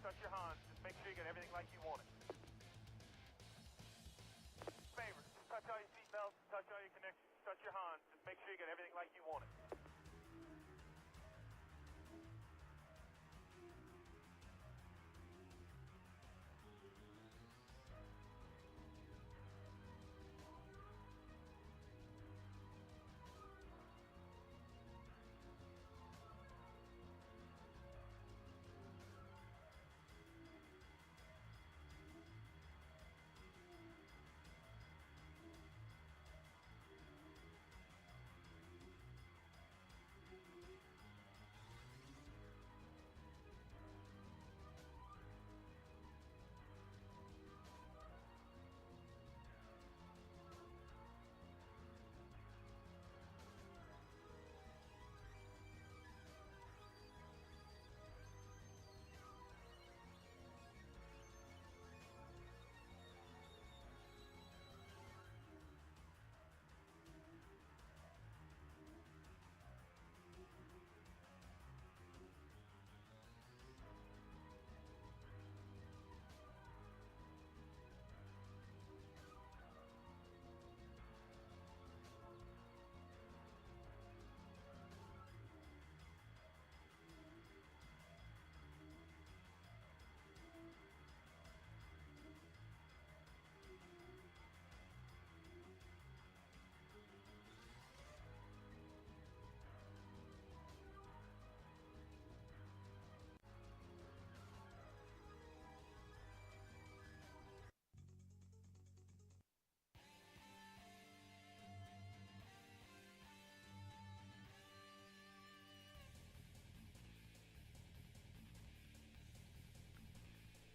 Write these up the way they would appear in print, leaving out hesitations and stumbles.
touch your Hans. Just make sure you get everything like you want it. Favor, touch all your seatbelts, touch all your connections, touch your Hans. Just make sure you get everything like you want it.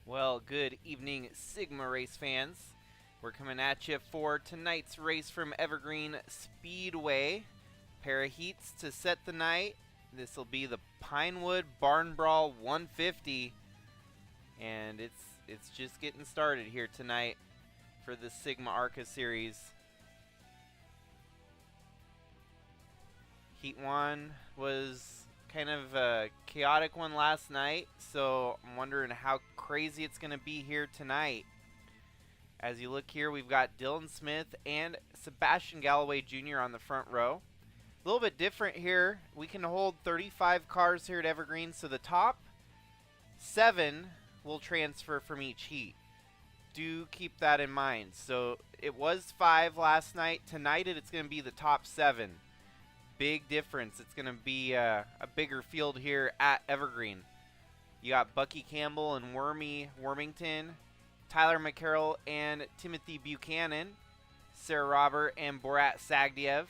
Well, good evening, Sigma race fans. We're coming at you for tonight's race from Evergreen Speedway. Pair of heats to set the night. This will be the Pinewood Barn Brawl 150, and it's just getting started here tonight for the Sigma Arca series. Heat 1 was kind of a chaotic one last night, so I'm wondering how crazy it's going to be here tonight. As you look here, we've got Dylan Smith and Sebastian Galloway Jr. on the front row. A little bit different here. We can hold 35 cars here at Evergreen, so the top 7 will transfer from each heat. Do keep that in mind. So it was 5 last night. Tonight it's going to be the top 7. Big difference. It's going to be a bigger field here at Evergreen. You got Bucky Campbell and Wormy Wormington, Tyler McCarroll and Timothy Buchanan, Sarah Robert and Borat Sagdiev,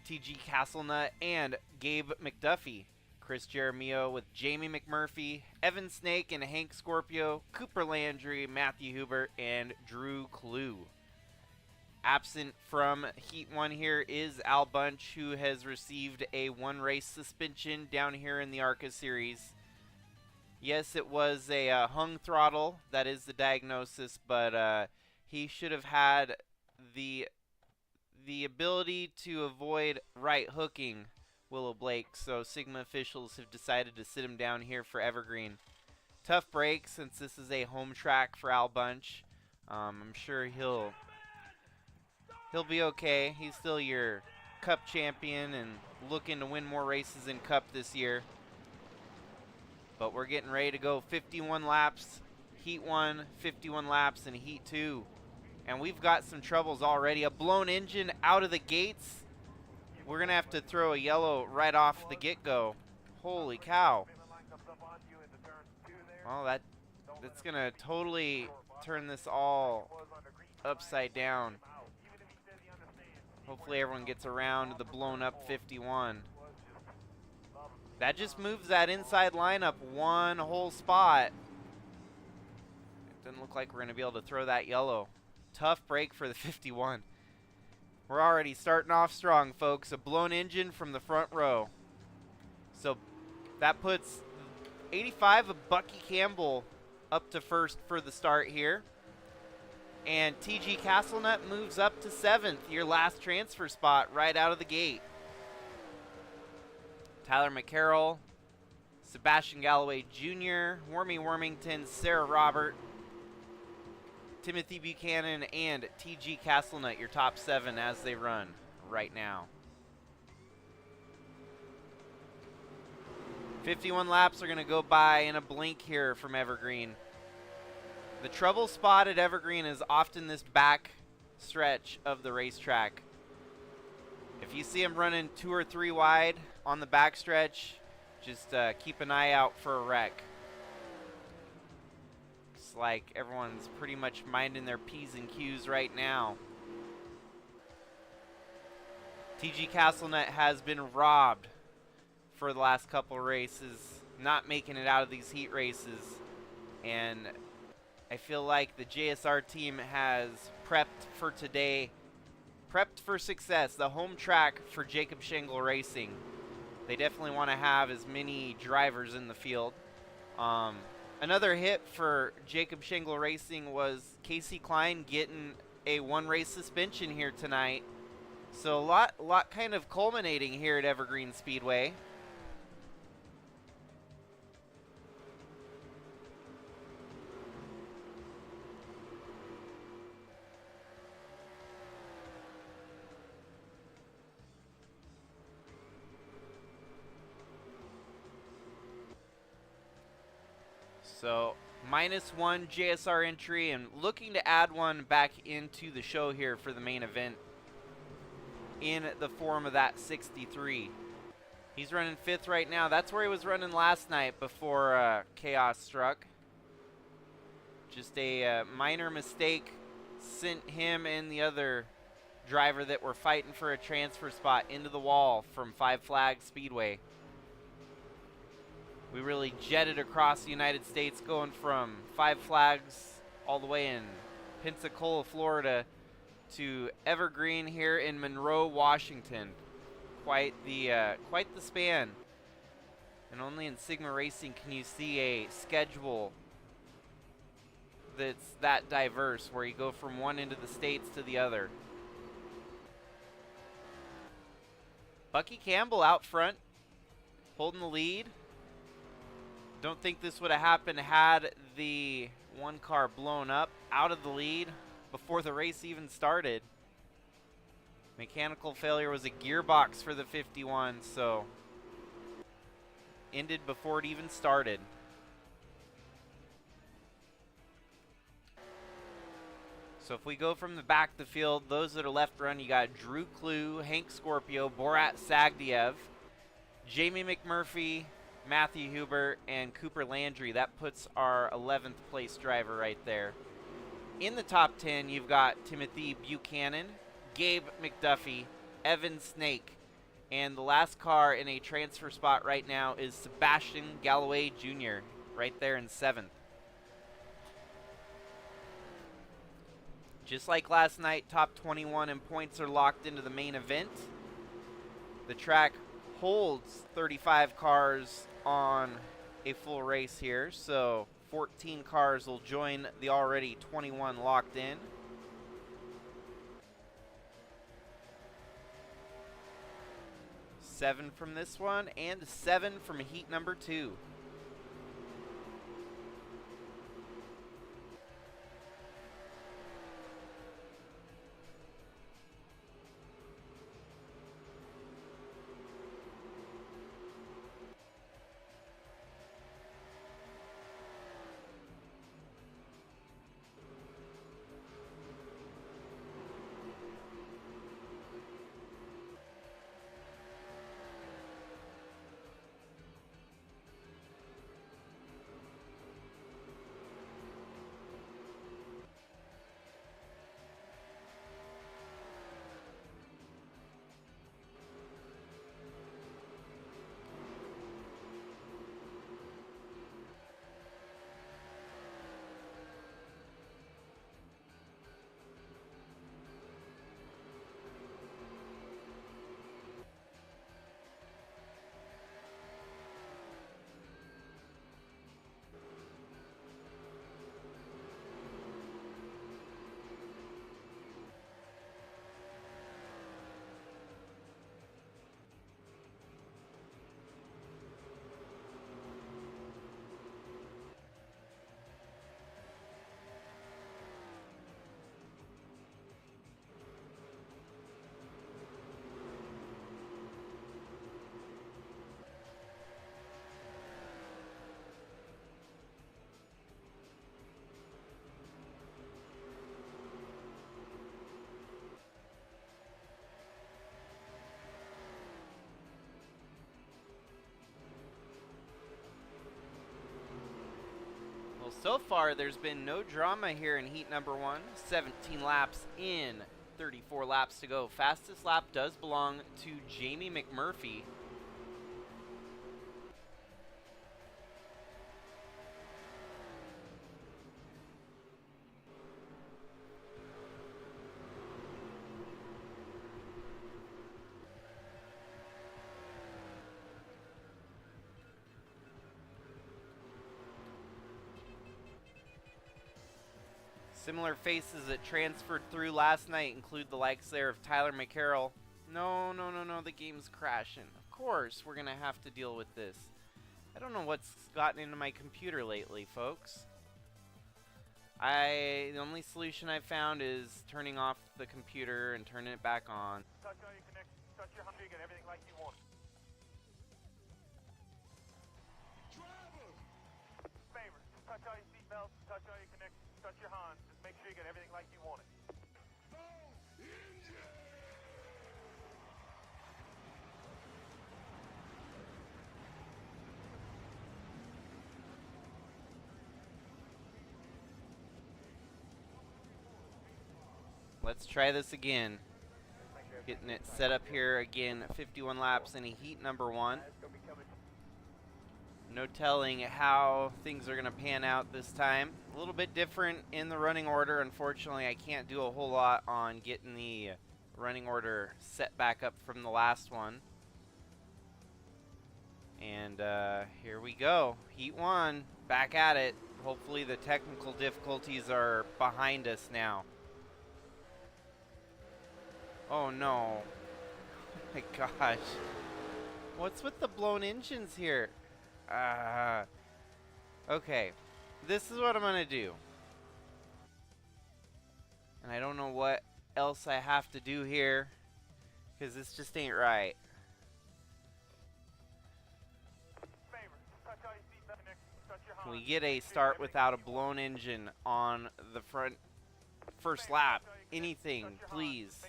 TG Castlenut and Gabe McDuffie, Chris Jeremio with Jamie McMurphy, Evan Snake and Hank Scorpio, Cooper Landry, Matthew Hubert, and Drew Clue. Absent from Heat 1 here is Al Bunch, who has received a 1-race suspension down here in the Arca series. Yes, it was a hung throttle. That is the diagnosis, but he should have had the ability to avoid right hooking Willow Blake, so Sigma officials have decided to sit him down here for Evergreen. Tough break since this is a home track for Al Bunch. I'm sure he'll be okay. He's still your Cup champion and looking to win more races in Cup this year. But we're getting ready to go 51 laps, Heat 1, 51 laps in Heat 2. And we've got some troubles already. A blown engine out of the gates. We're going to have to throw a yellow right off the get-go. Holy cow. Well, that's going to totally turn this all upside down. Hopefully everyone gets around the blown up 51. That just moves that inside lineup one whole spot. It doesn't look like we're going to be able to throw that yellow. Tough break for the 51. We're already starting off strong, folks. A blown engine from the front row. So that puts 85 of Bucky Campbell up to first for the start here. And TG Castlenut moves up to 7th, your last transfer spot right out of the gate. Tyler McCarroll, Sebastian Galloway Jr., Wormy Wormington, Sarah Robert, Timothy Buchanan, and TG Castlenut, your top 7 as they run right now. 51 laps are going to go by in a blink here from Evergreen. The trouble spot at Evergreen is often this back stretch of the racetrack. If you see them running 2 or 3 wide on the back stretch, just keep an eye out for a wreck. It's like everyone's pretty much minding their P's and Q's right now. TG Castlenut has been robbed for the last couple races, not making it out of these heat races, and I feel like the JSR team has prepped for today, prepped for success, the home track for Jacob Schengle Racing. They definitely want to have as many drivers in the field. Another hit for Jacob Schengle Racing was Casey Klein getting a 1-race suspension here tonight. So a lot kind of culminating here at Evergreen Speedway. So -1 JSR entry and looking to add one back into the show here for the main event in the form of that 63. He's running 5th right now. That's where he was running last night before chaos struck. Just a minor mistake sent him and the other driver that were fighting for a transfer spot into the wall from 5 Flags Speedway. We really jetted across the United States, going from 5 Flags all the way in Pensacola, Florida, to Evergreen here in Monroe, Washington. Quite the span. And only in Sigma Racing can you see a schedule that's that diverse, where you go from one end of the states to the other. Bucky Campbell out front, holding the lead. Don't think this would have happened had the one car blown up out of the lead before the race even started. Mechanical failure was a gearbox for the 51, so ended before it even started. So if we go from the back of the field, those that are left run, you got Drew Clue, Hank Scorpio, Borat Sagdiev, Jamie McMurphy, Matthew Huber, and Cooper Landry. That puts our 11th place driver right there. In the top 10, you've got Timothy Buchanan, Gabe McDuffie, Evan Snake, and the last car in a transfer spot right now is Sebastian Galloway Jr. right there in 7th. Just like last night, top 21 and points are locked into the main event. The track holds 35 cars on a full race here, so 14 cars will join the already 21 locked in. Seven from this one and 7 from heat number 2. so far there's been no drama here in heat number 1. 17 laps in, 34 laps to go. Fastest lap does belong to Jamie McMurphy. Similar faces that transferred through last night include the likes there of Tyler McCarroll. No, the game's crashing. Of course, we're going to have to deal with this. I don't know what's gotten into my computer lately, folks. The only solution I've found is turning off the computer and turning it back on. Touch all your connections, touch your hum, you get everything like you want it. Favor, touch all your seatbelts, touch all your connections, touch your Hans. Just make sure you get everything like you want it. Let's try this again. Getting it set up here again, 51 laps in heat number 1. No telling how things are going to pan out this time. A little bit different in the running order. Unfortunately, I can't do a whole lot on getting the running order set back up from the last one. And here we go. Heat 1, back at it. Hopefully the technical difficulties are behind us now. Oh no. Oh my gosh. What's with the blown engines here? Okay. This is what I'm gonna do. And I don't know what else I have to do here, because this just ain't right. Can we get a start without a blown engine on the first lap? Anything, please.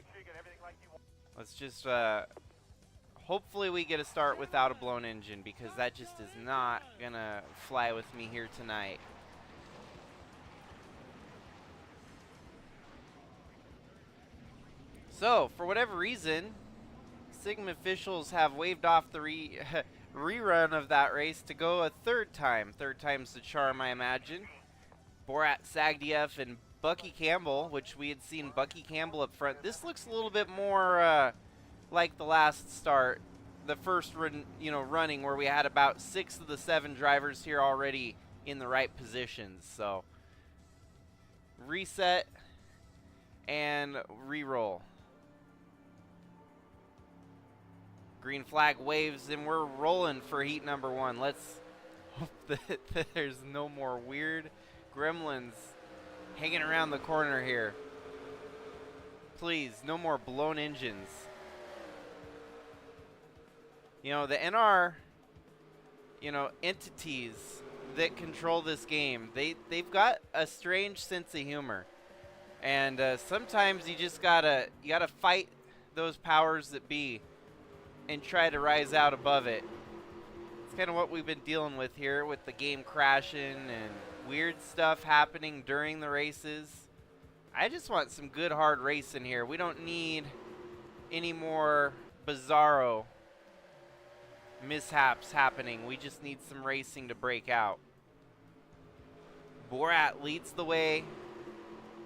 Let's just, hopefully we get a start without a blown engine, because that just is not gonna fly with me here tonight. So, for whatever reason, Sigma officials have waved off the rerun of that race to go a third time. Third time's the charm, I imagine. Borat Sagdiev and Bucky Campbell, which we had seen Bucky Campbell up front. This looks a little bit more like the last start, the first running, where we had about 6 of the 7 drivers here already in the right positions. So reset and re-roll. Green flag waves and we're rolling for heat number 1. Let's hope that there's no more weird gremlins hanging around the corner here. Please, no more blown engines. You know, the NR, entities that control this game, they've got a strange sense of humor. And sometimes you just gotta fight those powers that be and try to rise out above it. It's kind of what we've been dealing with here, with the game crashing and weird stuff happening during the races. I just want some good hard racing here. We don't need any more bizarro mishaps happening. We just need some racing to break out. Borat leads the way.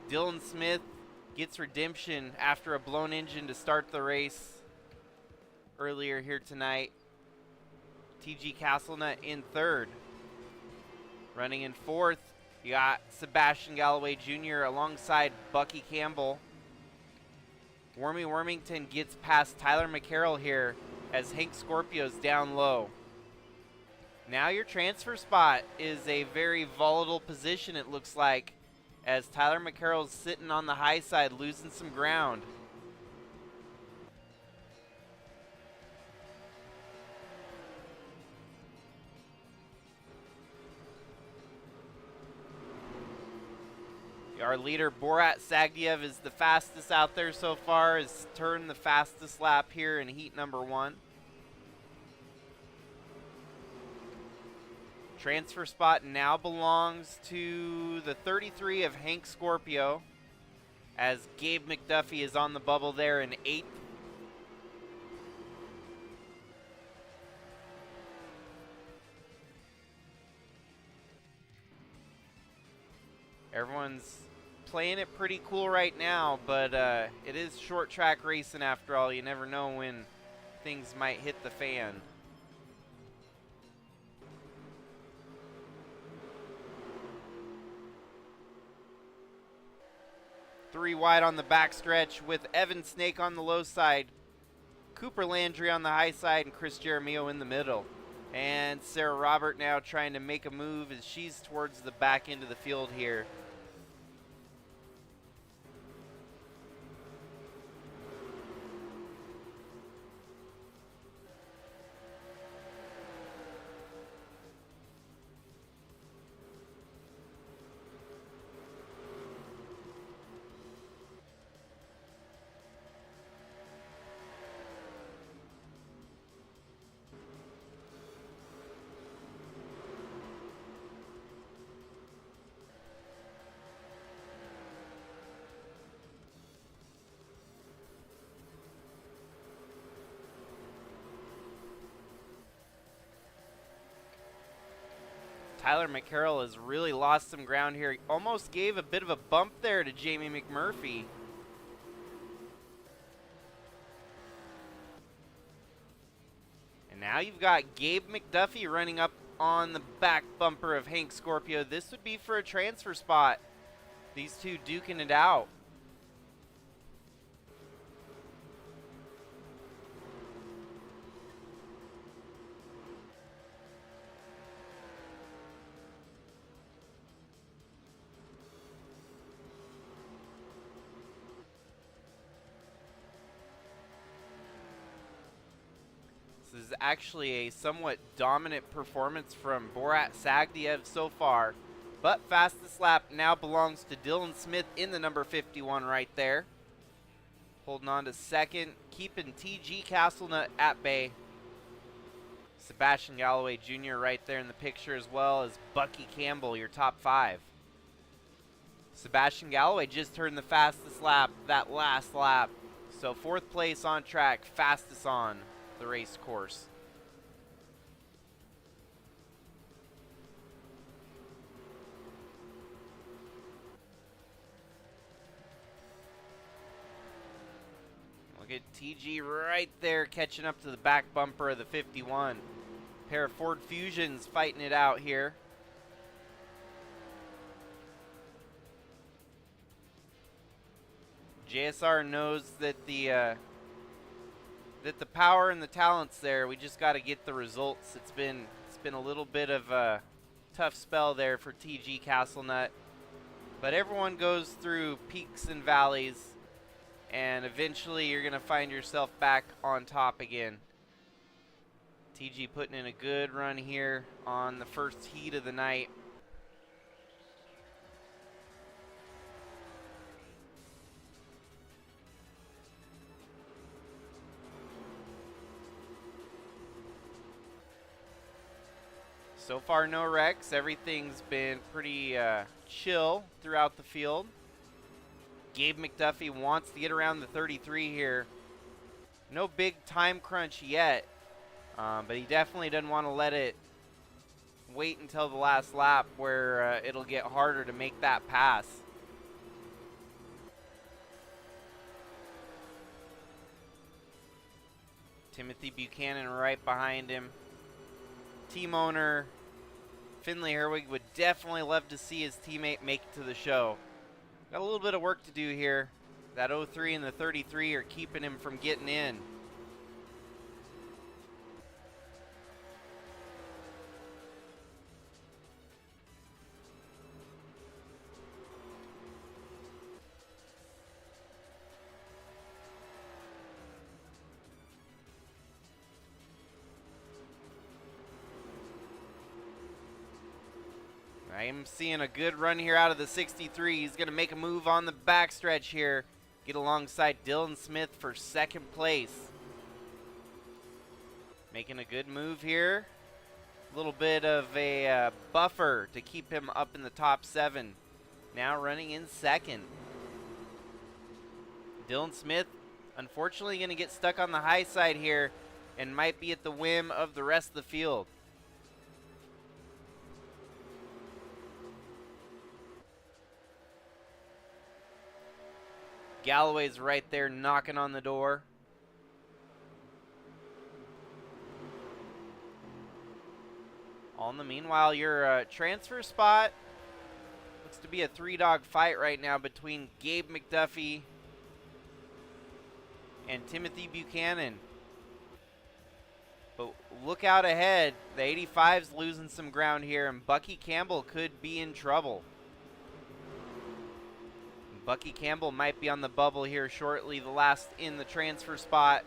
Dylan Smith gets redemption after a blown engine to start the race earlier here tonight. TG Castlenut in third. Running in fourth, you got Sebastian Galloway Jr. alongside Bucky Campbell. Wormy Wormington gets past Tyler McCarroll here as Hank Scorpio's down low. Now your transfer spot is a very volatile position, it looks like, as Tyler McCarroll's sitting on the high side, losing some ground. Our leader, Borat Sagdiev, is the fastest out there so far, has turned the fastest lap here in heat number 1. Transfer spot now belongs to the 33 of Hank Scorpio, as Gabe McDuffie is on the bubble there in 8th. Everyone's playing it pretty cool right now, but it is short track racing after all. You never know when things might hit the fan. Three wide on the backstretch with Evan Snake on the low side, Cooper Landry on the high side, and Chris Jeremio in the middle. And Sarah Robert now trying to make a move as she's towards the back end of the field here. Tyler McCarroll has really lost some ground here. He almost gave a bit of a bump there to Jamie McMurphy. And now you've got Gabe McDuffie running up on the back bumper of Hank Scorpio. This would be for a transfer spot. These two duking it out. This is actually a somewhat dominant performance from Borat Sagdiev so far. But fastest lap now belongs to Dylan Smith in the number 51 right there. Holding on to second, keeping TG Castlenut at bay. Sebastian Galloway Jr. right there in the picture, as well as Bucky Campbell, your top 5. Sebastian Galloway just turned the fastest lap that last lap. So 4th place on track, fastest on the race course. Look at TG right there catching up to the back bumper of the 51. Pair of Ford Fusions fighting it out here. JSR knows that the power and the talent's there. We just got to get the results. It's been a little bit of a tough spell there for TG Castlenut, but everyone goes through peaks and valleys, and eventually you're gonna find yourself back on top again. TG putting in a good run here on the first heat of the night. So far, no wrecks. Everything's been pretty chill throughout the field. Gabe McDuffie wants to get around the 33 here. No big time crunch yet, but he definitely doesn't want to let it wait until the last lap where it'll get harder to make that pass. Timothy Buchanan right behind him. Team owner Finley Herwig would definitely love to see his teammate make it to the show. Got a little bit of work to do here. That 03 and the 33 are keeping him from getting in. I am seeing a good run here out of the 63. He's going to make a move on the backstretch here. Get alongside Dylan Smith for 2nd place. Making a good move here. A little bit of a buffer to keep him up in the top 7. Now running in second. Dylan Smith, unfortunately, going to get stuck on the high side here and might be at the whim of the rest of the field. Galloway's right there knocking on the door. All in the meanwhile, your transfer spot looks to be a 3-dog fight right now between Gabe McDuffie and Timothy Buchanan. But look out ahead. The 85's losing some ground here, and Bucky Campbell could be in trouble. Bucky Campbell might be on the bubble here shortly, the last in the transfer spot.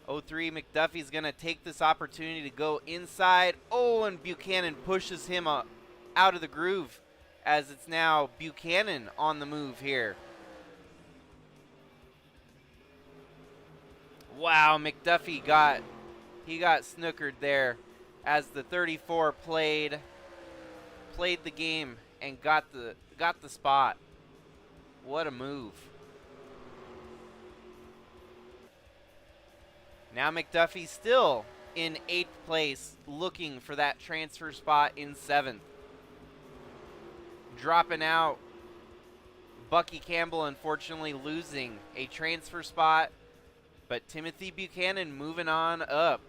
03 McDuffie's going to take this opportunity to go inside. Oh, and Buchanan pushes him out of the groove as it's now Buchanan on the move here. Wow, McDuffie got snookered there as the 34 played the game and got the spot. What a move. Now McDuffie still in 8th place, looking for that transfer spot in 7th. Dropping out, Bucky Campbell unfortunately losing a transfer spot, but Timothy Buchanan moving on up.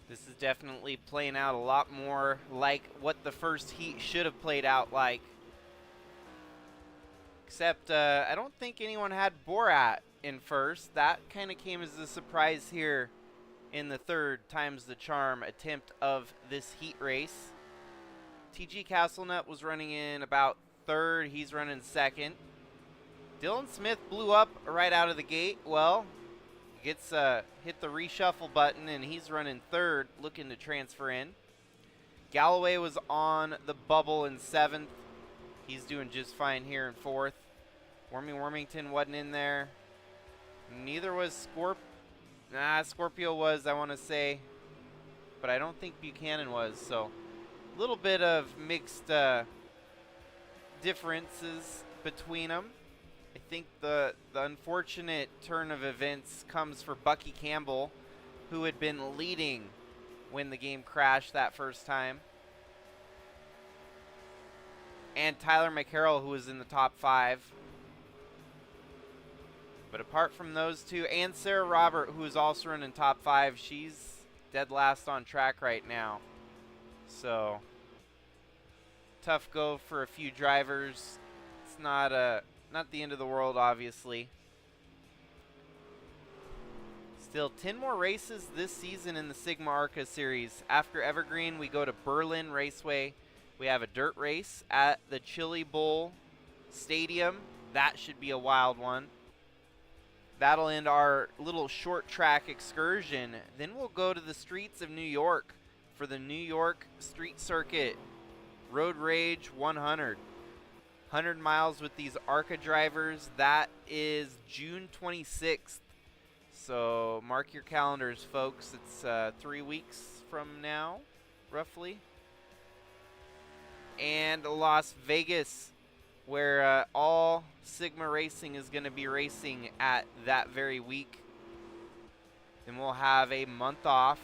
This is definitely playing out a lot more like what the first heat should have played out like. Except I don't think anyone had Borat in first. That kind of came as a surprise here in the 3rd times the charm attempt of this heat race. TG Castlenut was running in about 3rd. He's running 2nd. Dylan Smith blew up right out of the gate. Well, gets hit the reshuffle button, and he's running 3rd, looking to transfer in. Galloway was on the bubble in 7th. He's doing just fine here in 4th. Wormington wasn't in there. Neither was Scorpio was, I want to say. But I don't think Buchanan was, so a little bit of mixed differences between them. I think the unfortunate turn of events comes for Bucky Campbell, who had been leading when the game crashed that first time. And Tyler McCarroll, who was in the top 5. But apart from those two, and Sarah Robert, who is also running top 5, she's dead last on track right now. So, tough go for a few drivers. It's not the end of the world, obviously. Still 10 more races this season in the Sigma Arca series. After Evergreen, we go to Berlin Raceway. We have a dirt race at the Chili Bowl Stadium. That should be a wild one. that'll end our little short track excursion. Then we'll go to the streets of New York for the New York Street Circuit Road Rage 100. 100 miles with these Arca drivers. That is June 26th. So mark your calendars, folks. It's 3 weeks from now, roughly. And Las Vegas, where all Sigma Racing is going to be racing at that very week. Then we'll have a month off.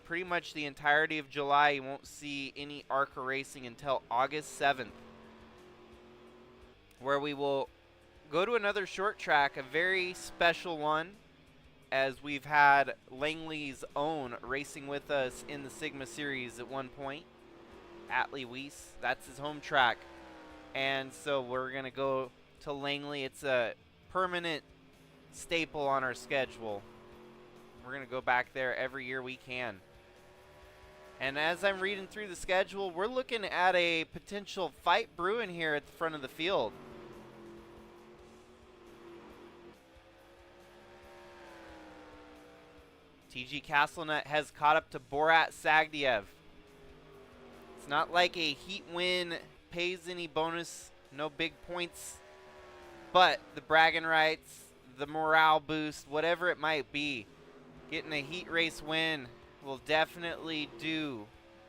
Pretty much the entirety of July, you won't see any Arca racing until August 7th, where we will go to another short track, a very special one, as we've had Langley's own racing with us in the Sigma Series at one point. Atlee Weiss, that's his home track. And so we're going to go to Langley. It's a permanent staple on our schedule. We're going to go back there every year we can. And as I'm reading through the schedule, we're looking at a potential fight brewing here at the front of the field. TG Castlenut has caught up to Borat Sagdiev. It's not like a heat win pays any bonus, no big points, but the bragging rights, the morale boost, whatever it might be, getting a heat race win will definitely do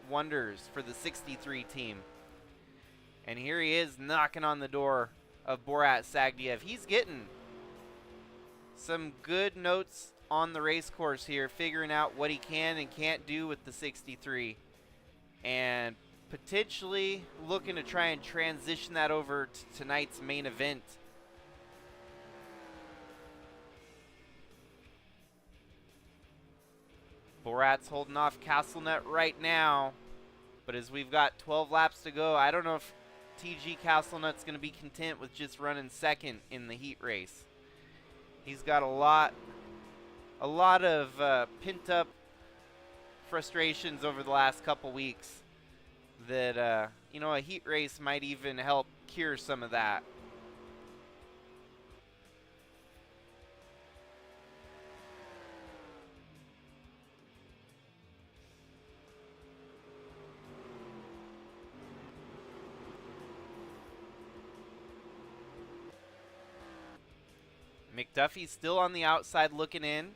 wonders for the 63 team. And here he is knocking on the door of Borat Sagdiev. He's getting some good notes on the race course here, figuring out what he can and can't do with the 63, and potentially looking to try and transition that over to tonight's main event. Borat's holding off Castlenut right now, but as we've got 12 laps to go, I don't know if TG Castlenut's going to be content with just running second in the heat race. He's got a lot of pent-up frustrations over the last couple weeks that, a heat race might even help cure some of that. McDuffie's still on the outside looking in.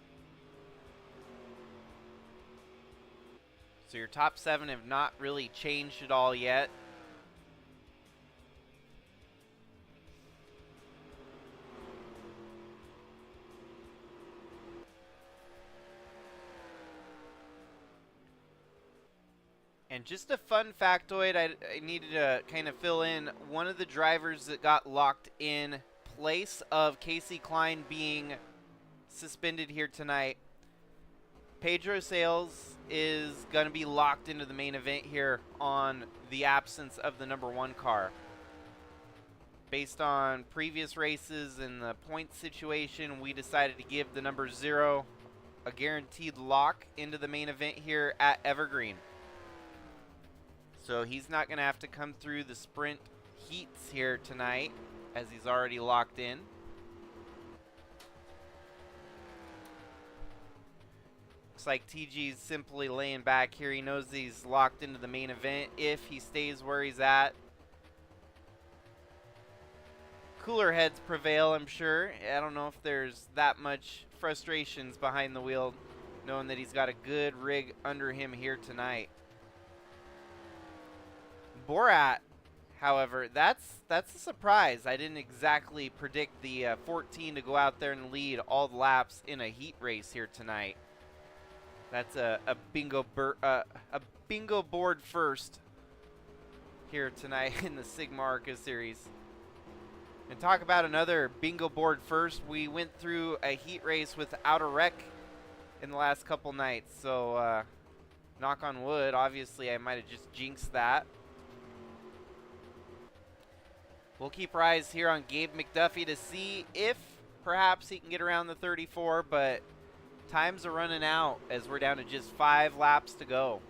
So your top 7 have not really changed at all yet. And just a fun factoid I needed to kind of fill in. One of the drivers that got locked in place of Casey Klein being suspended here tonight, Pedro Sales, is going to be locked into the main event here on the absence of the number 1 car. Based on previous races and the point situation, we decided to give the number 0 a guaranteed lock into the main event here at Evergreen. So he's not going to have to come through the sprint heats here tonight, as he's already locked in. Looks like TG's simply laying back here. He knows he's locked into the main event if he stays where he's at. Cooler heads prevail, I'm sure. I don't know if there's that much frustrations behind the wheel, knowing that he's got a good rig under him here tonight. Borat, however, that's a surprise. I didn't exactly predict the 14 to go out there and lead all the laps in a heat race here tonight. That's a bingo board first here tonight in the Sigma Arca series. And talk about another bingo board first. We went through a heat race without a wreck in the last couple nights. So knock on wood. Obviously, I might have just jinxed that. We'll keep our eyes here on Gabe McDuffie to see if perhaps he can get around the 34, but times are running out as we're down to just 5 laps to go.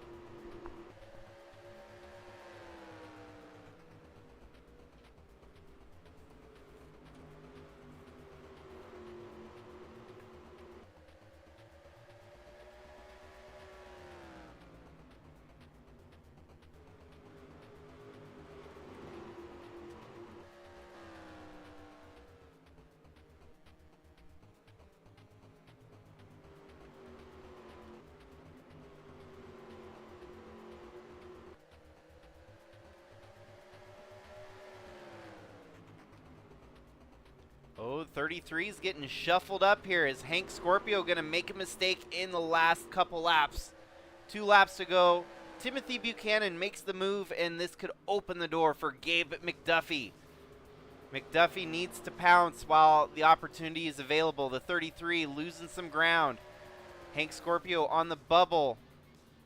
33 is getting shuffled up here. Is Hank Scorpio going to make a mistake in the last couple laps? 2 laps to go. Timothy Buchanan makes the move, and this could open the door for Gabe McDuffie. McDuffie needs to pounce while the opportunity is available. The 33 losing some ground. Hank Scorpio on the bubble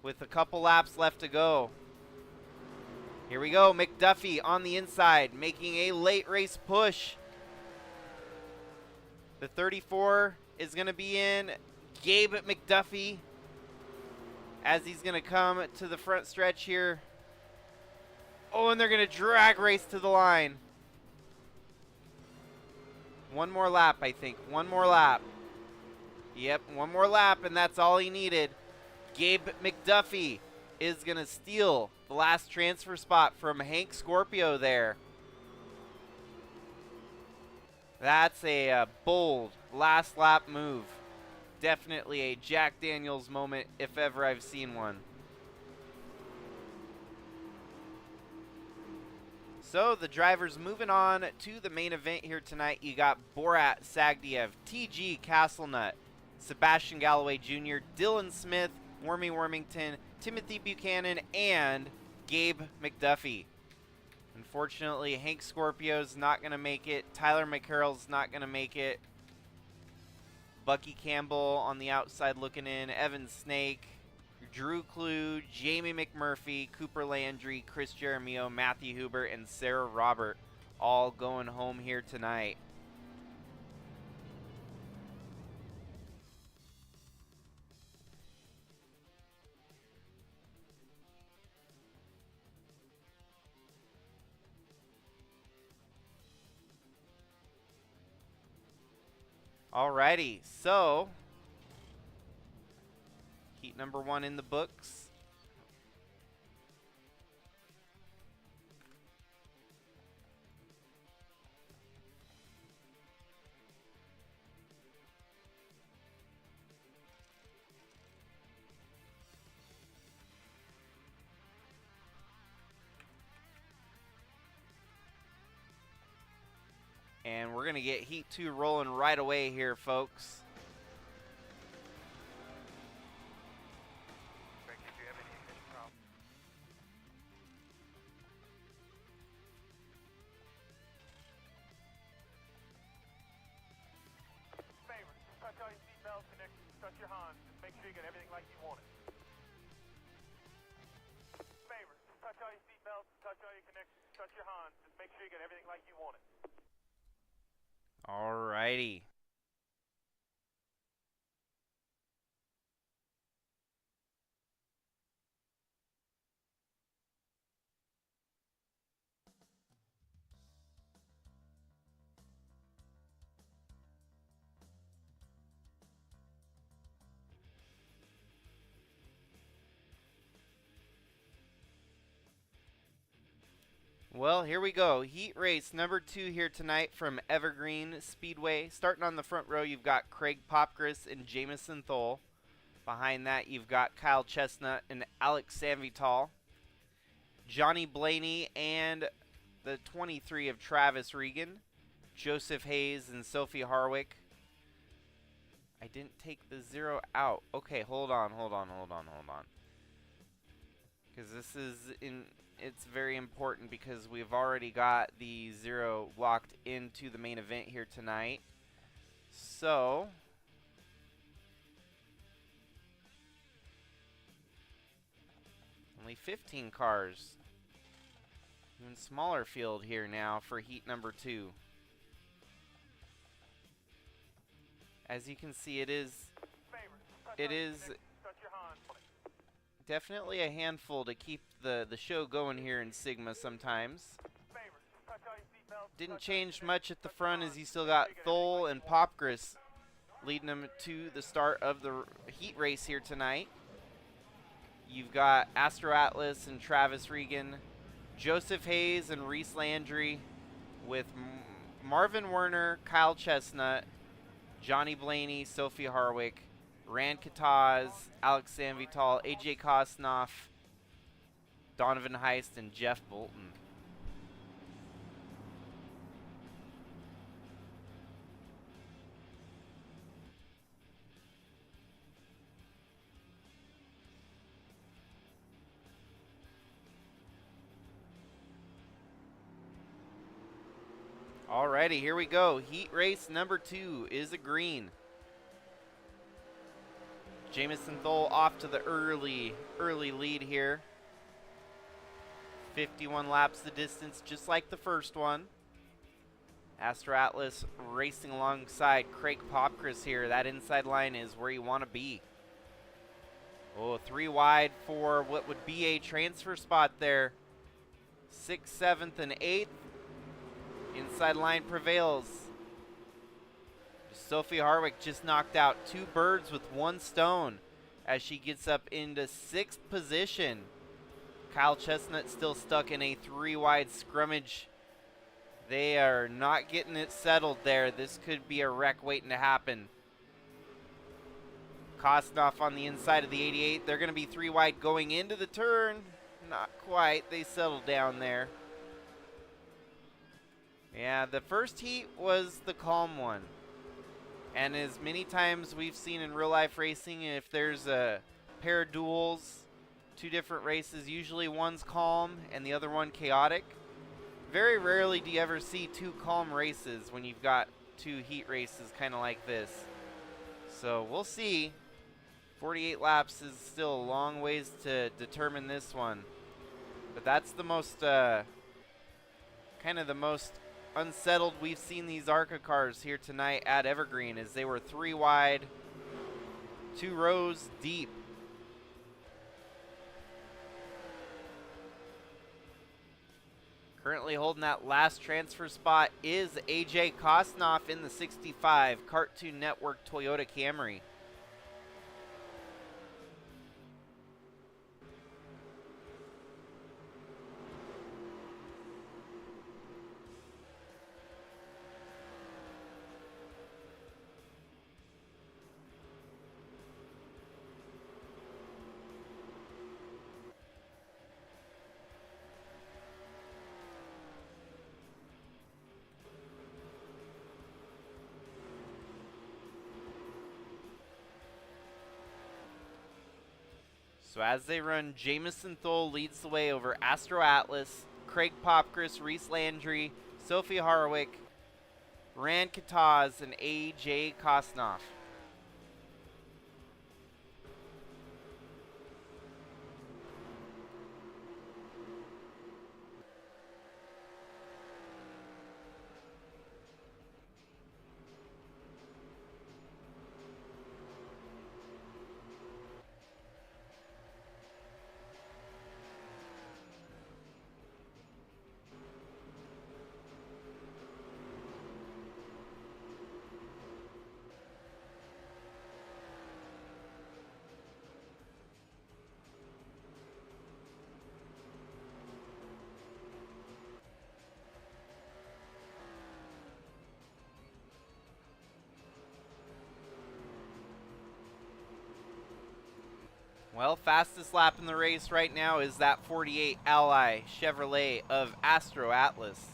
with a couple laps left to go. Here we go. McDuffie on the inside, making a late race push. The 34 is going to be in. Gabe McDuffie, as he's going to come to the front stretch here. Oh, and they're going to drag race to the line. One more lap, I think. One more lap. Yep, one more lap, and that's all he needed. Gabe McDuffie is going to steal the last transfer spot from Hank Scorpio there. That's a bold last lap move. Definitely a Jack Daniels moment if ever I've seen one. So the drivers moving on to the main event here tonight. You got Borat Sagdiev, TG Castlenut, Sebastian Galloway Jr., Dylan Smith, Wormy Wormington, Timothy Buchanan, and Gabe McDuffie. Unfortunately, Hank Scorpio's not going to make it. Tyler McCarroll's not going to make it. Bucky Campbell on the outside looking in. Evan Snake, Drew Clue, Jamie McMurphy, Cooper Landry, Chris Jeremio, Matthew Huber, and Sarah Robert all going home here tonight. Alrighty, so heat number 1 in the books. And we're going to get Heat 2 rolling right away here, folks. Favor, touch all your seatbelts, connections, touch your Hans. Just make sure you get everything like you want it. Favor, touch all your seatbelts, touch all your connections, touch your Hans. Just make sure you get everything like you want it. Alrighty. Well, here we go. Heat race number 2 here tonight from Evergreen Speedway. Starting on the front row, you've got Craig Popgris and Jamison Thole. Behind that, you've got Kyle Chestnut and Alex Sanvital. Johnny Blaney and the 23 of Travis Regan. Joseph Hayes and Sophie Harwick. I didn't take the 0 out. Okay, hold on. Because this is it's very important because we've already got the 0 locked into the main event here tonight. So only 15 cars. Even smaller field here now for heat number 2. As you can see, it is definitely a handful to keep the show going here in Sigma sometimes. Didn't change much at the front as you still got Thole and Popgris leading them to the start of the heat race here tonight. You've got Astro Atlas and Travis Regan, Joseph Hayes and Reese Landry, with Marvin Werner, Kyle Chestnut, Johnny Blaney, Sophie Harwick, Rand Kataz, Alex Sanvital, AJ Kosnoff, Donovan Heist, and Jeff Bolton. Alrighty, here we go. Heat race number 2 is a green. Jamison Thole off to the early lead here. 51 laps the distance, just like the first one. Astro Atlas racing alongside Craig Popcris here. That inside line is where you want to be. Oh, 3 wide for what would be a transfer spot there. 6th, 7th, and 8th. Inside line prevails. Sophie Harwick just knocked out 2 birds with 1 stone as she gets up into 6th position. Kyle Chestnut still stuck in a 3 wide scrummage. They are not getting it settled there. This could be a wreck waiting to happen. Kosnoff on the inside of the 88. They're going to be 3 wide going into the turn. Not quite. They settled down there. Yeah, the first heat was the calm one. And as many times we've seen in real life racing, if there's a pair of duels, 2 different races, usually one's calm and the other one chaotic. Very rarely do you ever see 2 calm races when you've got 2 heat races kind of like this. So we'll see. 48 laps is still a long ways to determine this one. But that's the most, kind of the most unsettled we've seen these Arca cars here tonight at Evergreen, as they were 3 wide, 2 rows deep. Currently holding that last transfer spot is AJ Kosnoff in the 65 Cartoon Network Toyota Camry. So as they run, Jamison Thole leads the way over Astro Atlas, Craig Popcris, Reese Landry, Sophie Harwick, Rand Kataz, and AJ Kosnoff. Well, fastest lap in the race right now is that 48 Ally Chevrolet of Astro Atlas.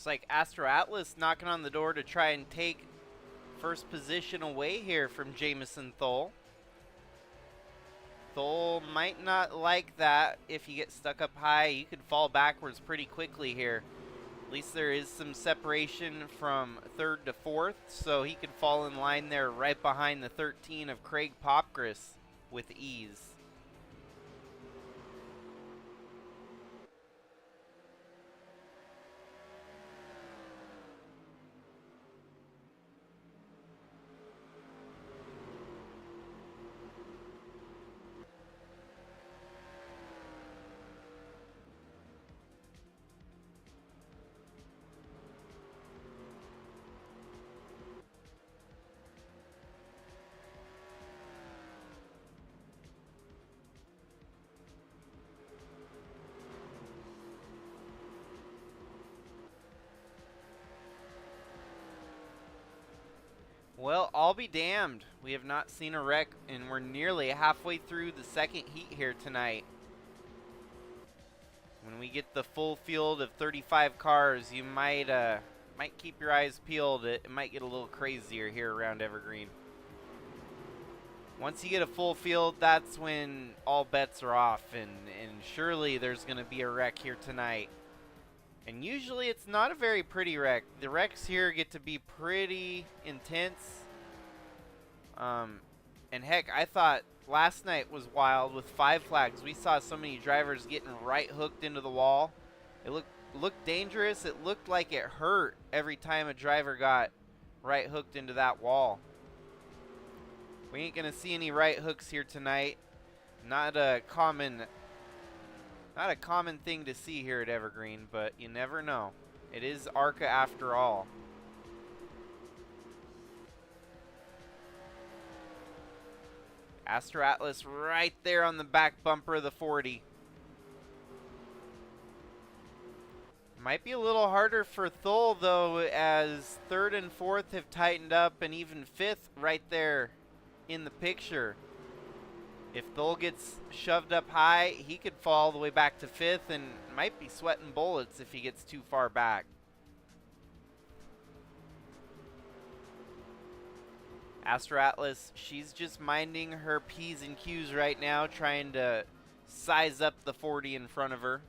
Looks like Astro Atlas knocking on the door to try and take first position away here from Jamison Thole. Thole might not like that. If you get stuck up high, you could fall backwards pretty quickly here. At least there is some separation from third to fourth, so he could fall in line there right behind the 13 of Craig Popgris with ease. Well, I'll be damned. We have not seen a wreck, and we're nearly halfway through the second heat here tonight. When we get the full field of 35 cars, you might keep your eyes peeled. It might get a little crazier here around Evergreen. Once you get a full field, that's when all bets are off, and surely there's going to be a wreck here tonight. And usually it's not a very pretty wreck. The wrecks here get to be pretty intense. And heck, I thought last night was wild with 5 flags. We saw so many drivers getting right hooked into the wall. It looked dangerous. It looked like it hurt every time a driver got right hooked into that wall. We ain't gonna see any right hooks here tonight. Not a common thing to see here at Evergreen, but you never know. It is Arca after all. Astro Atlas right there on the back bumper of the 40. Might be a little harder for Thole though, as third and fourth have tightened up, and even fifth right there in the picture. If Thole gets shoved up high, he could fall all the way back to fifth and might be sweating bullets if he gets too far back. Astro Atlas, she's just minding her P's and Q's right now, trying to size up the 40 in front of her.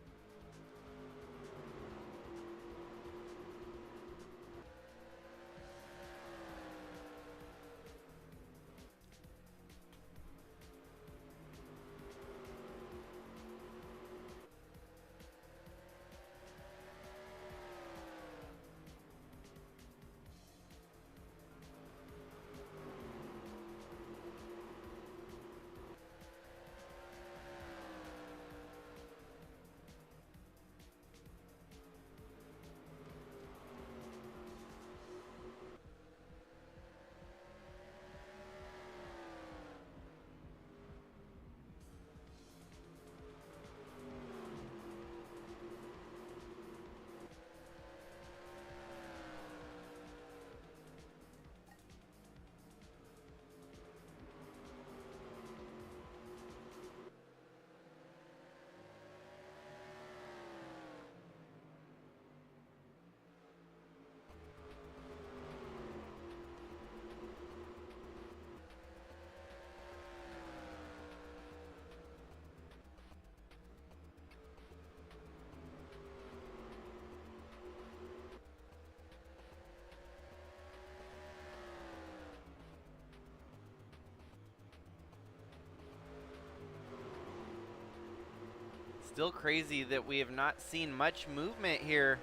Still crazy that we have not seen much movement here.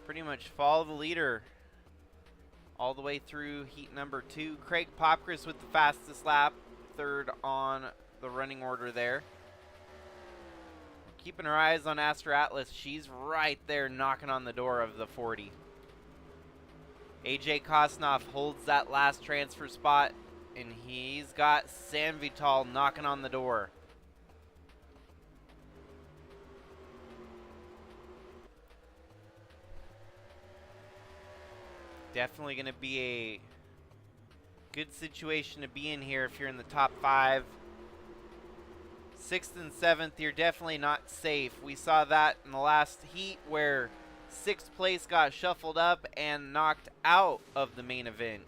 Pretty much follow the leader all the way through heat number 2. Craig Popgris with the fastest lap, third on the running order there. Keeping our eyes on Astro Atlas. She's right there knocking on the door of the 40. AJ Kosnoff holds that last transfer spot, and he's got Sam Vital knocking on the door. Definitely going to be a good situation to be in here if you're in the top 5. 6th and 7th, you're definitely not safe. We saw that in the last heat where 6th place got shuffled up and knocked out of the main event.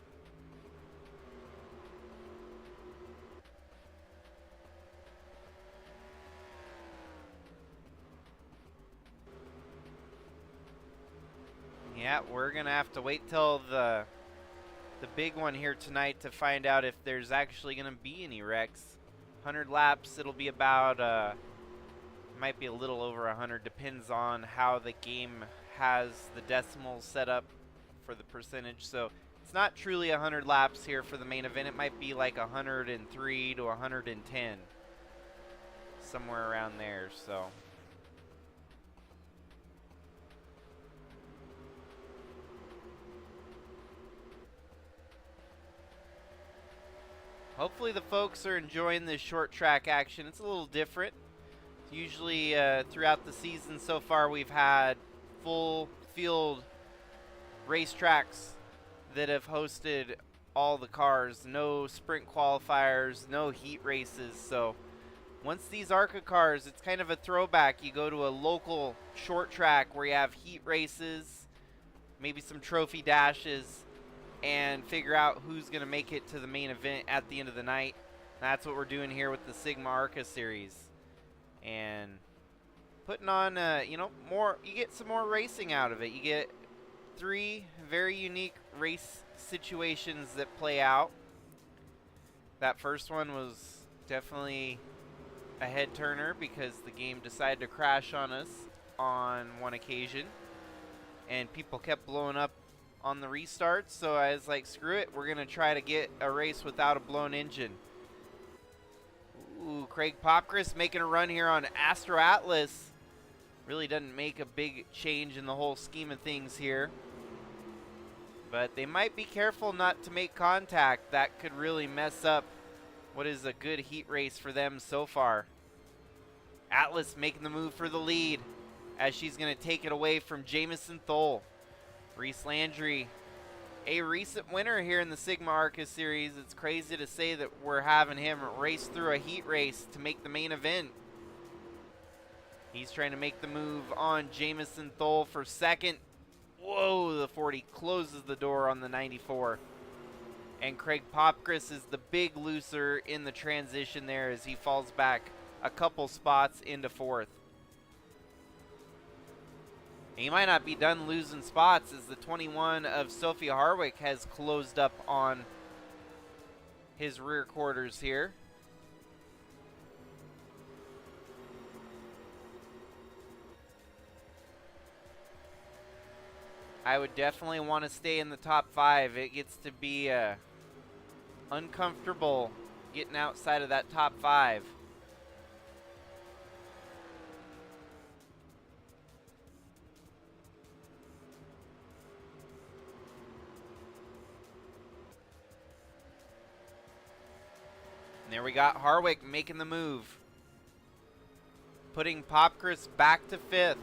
Yeah, we're going to have to wait till the big one here tonight to find out if there's actually going to be any wrecks. 100 laps, it'll be about, might be a little over 100, depends on how the game has the decimals set up for the percentage. So it's not truly 100 laps here for the main event. It might be like 103 to 110, somewhere around there. So hopefully the folks are enjoying this short track action. It's a little different. Usually throughout the season so far we've had full field racetracks that have hosted all the cars. No sprint qualifiers, no heat races. So once these Arca cars, it's kind of a throwback. You go to a local short track where you have heat races, maybe some trophy dashes, and figure out who's going to make it to the main event at the end of the night. That's what we're doing here with the Sigma Arca series. And putting on, you know, more, you get some more racing out of it. You get 3 very unique race situations that play out. That first one was definitely a head turner because the game decided to crash on us on one occasion. And people kept blowing up on the restarts, so I was like, screw it, we're going to try to get a race without a blown engine. Ooh, Craig Popcris making a run here on Astro Atlas. Really doesn't make a big change in the whole scheme of things here. But they might be careful not to make contact. That could really mess up what is a good heat race for them so far. Atlas making the move for the lead as she's going to take it away from Jamison Thole. Reese Landry, a recent winner here in the Sigma Arca series. It's crazy to say that we're having him race through a heat race to make the main event. He's trying to make the move on Jamison Thole for second. Whoa, the 40 closes the door on the 94. And Craig Popcris is the big loser in the transition there as he falls back a couple spots into 4th. He might not be done losing spots as the 21 of Sophia Harwick has closed up on his rear quarters here. I would definitely want to stay in the top 5. It gets to be uncomfortable getting outside of that top 5. And there we got Harwick making the move, putting Popcris back to 5th.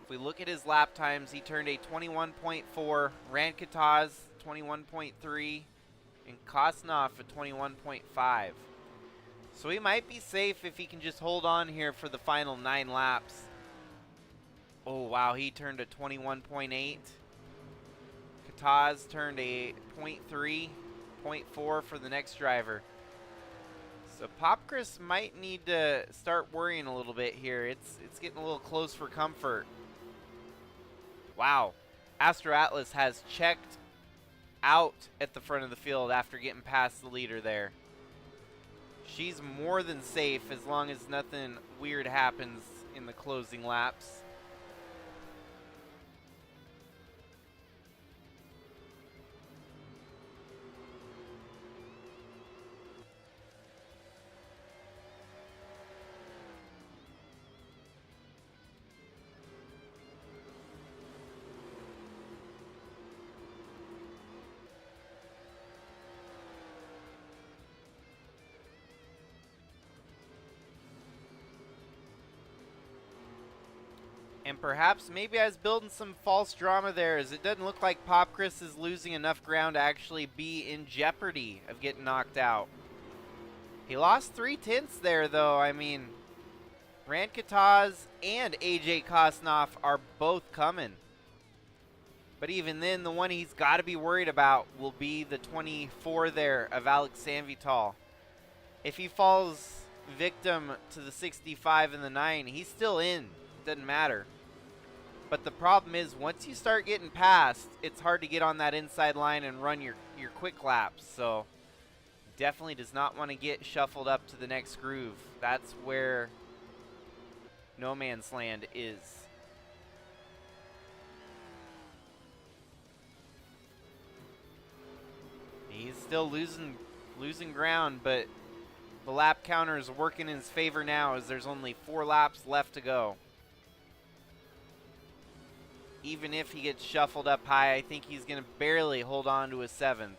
If we look at his lap times, he turned a 21.4, Rankataz 21.3, and Kosnoff a 21.5. So he might be safe if he can just hold on here for the final 9 laps. Oh wow, he turned a 21.8. Kataz turned a 0.3. 0.4 for the next driver. So Popcris might need to start worrying a little bit here. It's getting a little close for comfort. Wow. Astro Atlas has checked out at the front of the field after getting past the leader there. She's more than safe as long as nothing weird happens in the closing laps. And perhaps maybe I was building some false drama there, as it doesn't look like Popcris is losing enough ground to actually be in jeopardy of getting knocked out. He lost 3/10 there, though. I mean, Rancataz and AJ Kosnoff are both coming. But even then, the one he's got to be worried about will be the 24 there of Alex Sanvital. If he falls victim to the 65 and the 9, he's still in. It doesn't matter. But the problem is, once you start getting past, it's hard to get on that inside line and run your quick laps. So definitely does not want to get shuffled up to the next groove. That's where no man's land is. He's still losing ground, but the lap counter is working in his favor now as there's only 4 laps left to go. Even if he gets shuffled up high, I think he's going to barely hold on to a 7th.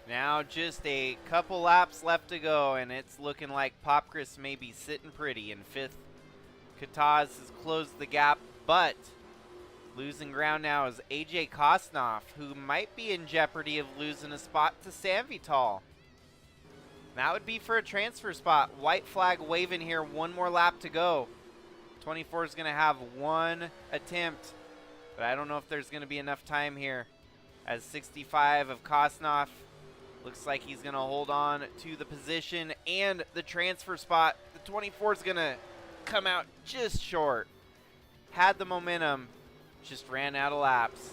Now just a couple laps left to go, and it's looking like Popcris may be sitting pretty in 5th. Kataz has closed the gap, but losing ground now is AJ Kosnoff, who might be in jeopardy of losing a spot to Sanvital. That would be for a transfer spot. White flag waving here, 1 more lap to go. 24 is going to have 1 attempt, but I don't know if there's going to be enough time here, as 65 of Kosnoff looks like he's going to hold on to the position and the transfer spot. The 24 is going to come out just short. Had the momentum, just ran out of laps.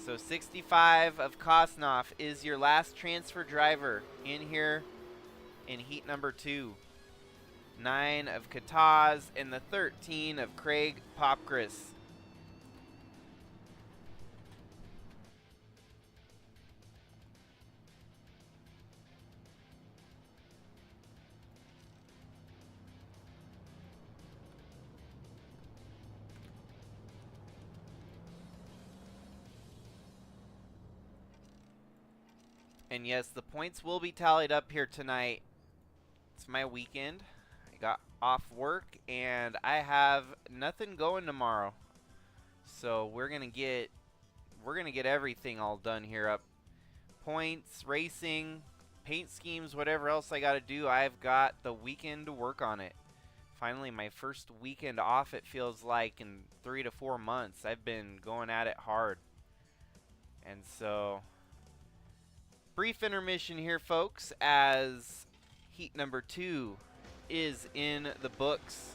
So 65 of Kosnoff is your last transfer driver in here in heat number 2. 9 of Kataz and the 13 of Craig Popcris. And yes, the points will be tallied up here tonight. It's my weekend. I got off work and I have nothing going tomorrow. So we're gonna get everything all done here up. Points, racing, paint schemes, whatever else I gotta do, I've got the weekend to work on it. Finally, my first weekend off, it feels like, in 3 to 4 months. I've been going at it hard. And so brief intermission here, folks, as heat number 2 is in the books.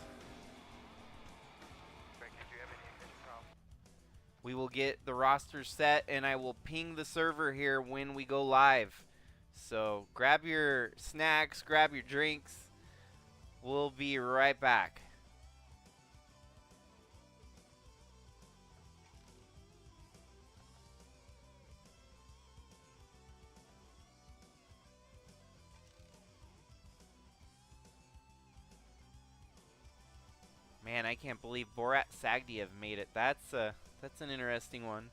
We will get the roster set, and I will ping the server here when we go live. So grab your snacks, grab your drinks. We'll be right back. Man, I can't believe Borat Sagdiev made it. That's an interesting one.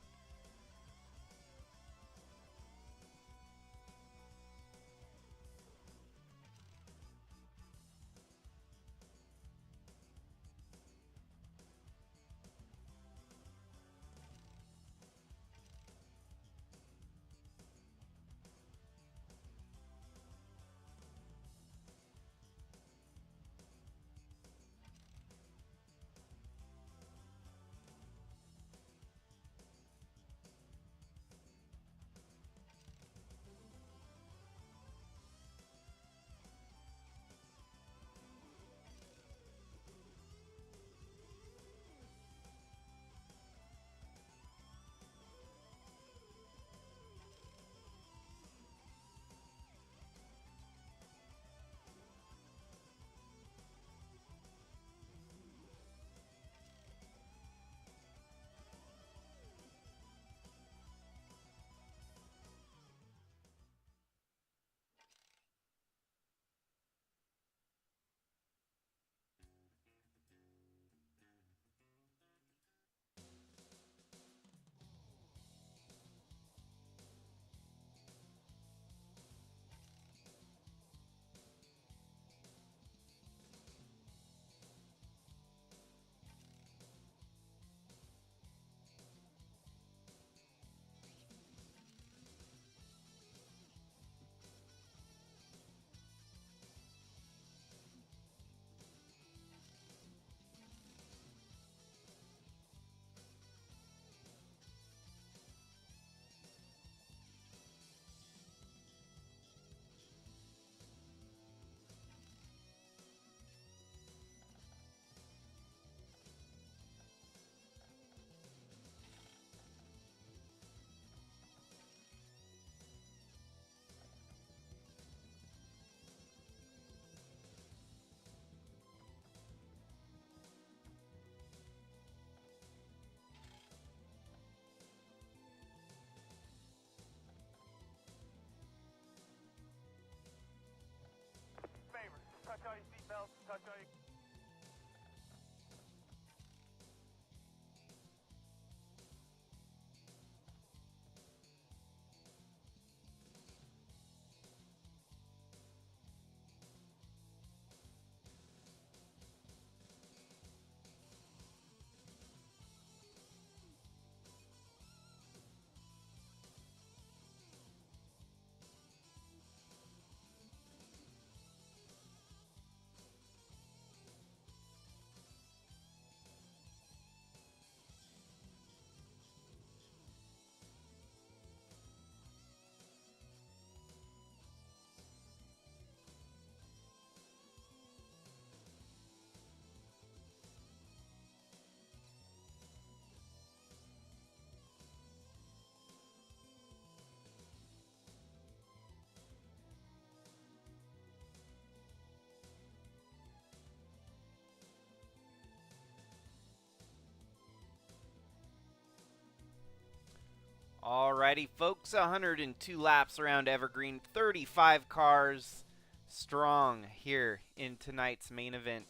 Alrighty, folks, 102 laps around Evergreen, 35 cars strong here in tonight's main event.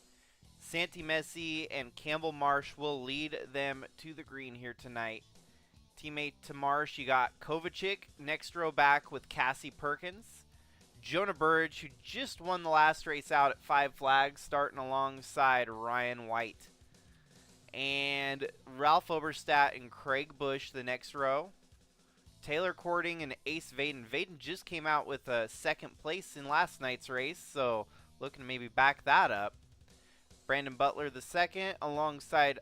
Santi Messi and Campbell Marsh will lead them to the green here tonight. Teammate to Marsh, you got Kovacic, next row back with Cassie Perkins. Jonah Burridge, who just won the last race out at 5 Flags, starting alongside Ryan White. And Ralph Oberstadt and Craig Bush, the next row. Taylor Cording and Ace Vaden. Vaden just came out with a second place in last night's race, so looking to maybe back that up. Brandon Butler the second, alongside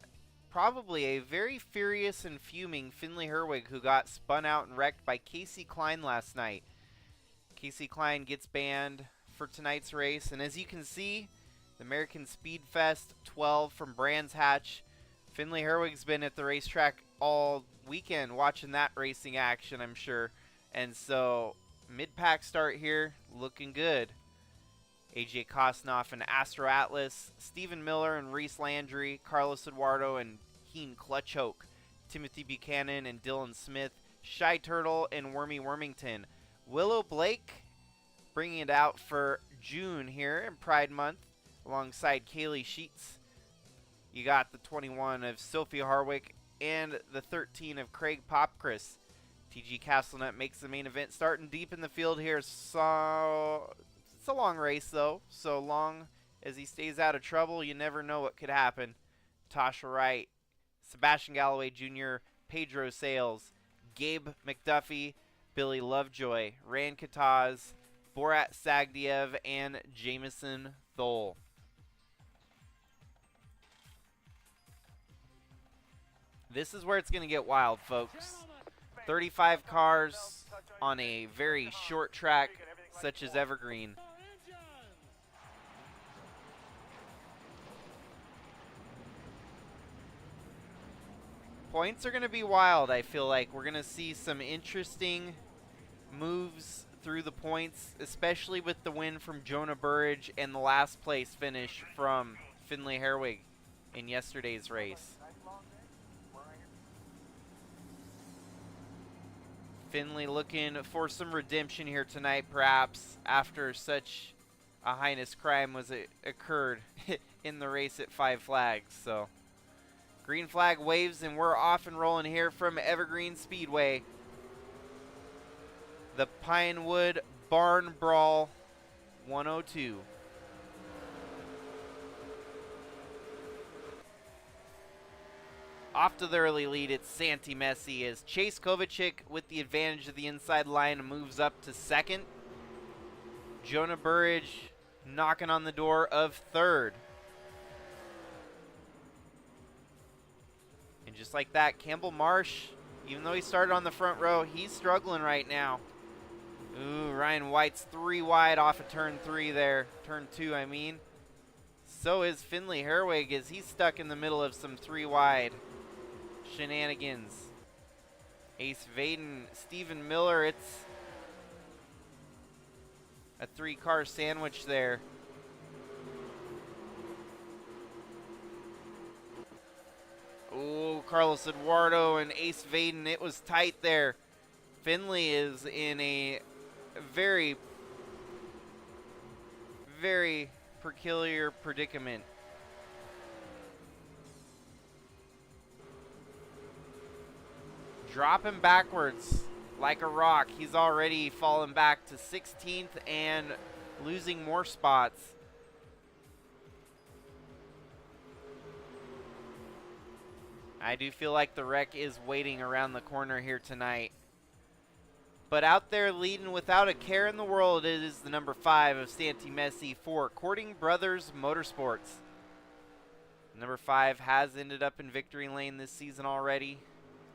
probably a very furious and fuming Finley Herwig, who got spun out and wrecked by Casey Klein last night. Casey Klein gets banned for tonight's race, and as you can see, the American Speed Fest 12 from Brands Hatch. Finley Herwig's been at the racetrack all weekend watching that racing action, I'm sure. And so, mid-pack start here, looking good. AJ Kosnoff and Astro Atlas, Stephen Miller and Reese Landry, Carlos Eduardo and Heen Clutchhoke, Timothy Buchanan and Dylan Smith, Shy Turtle and Wormy Wormington. Willow Blake bringing it out for June here in Pride Month alongside Kaylee Sheets. You got the 21 of Sophie Harwick and the 13 of Craig Popchris. TG Castlenut makes the main event, starting deep in the field here. So it's a long race, though. So long as he stays out of trouble, you never know what could happen. Tasha Wright, Sebastian Galloway Jr., Pedro Sales, Gabe McDuffie, Billy Lovejoy, Rand Kataz, Borat Sagdiev, and Jameson Thole. This is where it's going to get wild, folks. 35 cars on a very short track such as Evergreen. Points are going to be wild, I feel like. We're going to see some interesting moves through the points, especially with the win from Jonah Burridge and the last place finish from Finley Herwig in yesterday's race. Finley looking for some redemption here tonight, perhaps, after such a heinous crime occurred in the race at 5 Flags. So, green flag waves, and we're off and rolling here from Evergreen Speedway. The Pinewood Barn Brawl 102. Off to the early lead, it's Santi Messi as Chase Kovacic with the advantage of the inside line moves up to second. Jonah Burridge knocking on the door of third. And just like that, Campbell Marsh, even though he started on the front row, he's struggling right now. Ooh, Ryan White's 3 wide off of turn 3 there. Turn 2, I mean. So is Finley Herwig as he's stuck in the middle of some 3 wide shenanigans. Ace Vaden, Stephen Miller, it's a 3-car sandwich there. Oh, Carlos Eduardo and Ace Vaden, it was tight there. Finley is in a very, very peculiar predicament. Dropping backwards like a rock. He's already fallen back to 16th and losing more spots. I do feel like the wreck is waiting around the corner here tonight. But out there leading without a care in the world, it is the number 5 of Santi Messi for Cording Brothers Motorsports. Number 5 has ended up in victory lane this season already.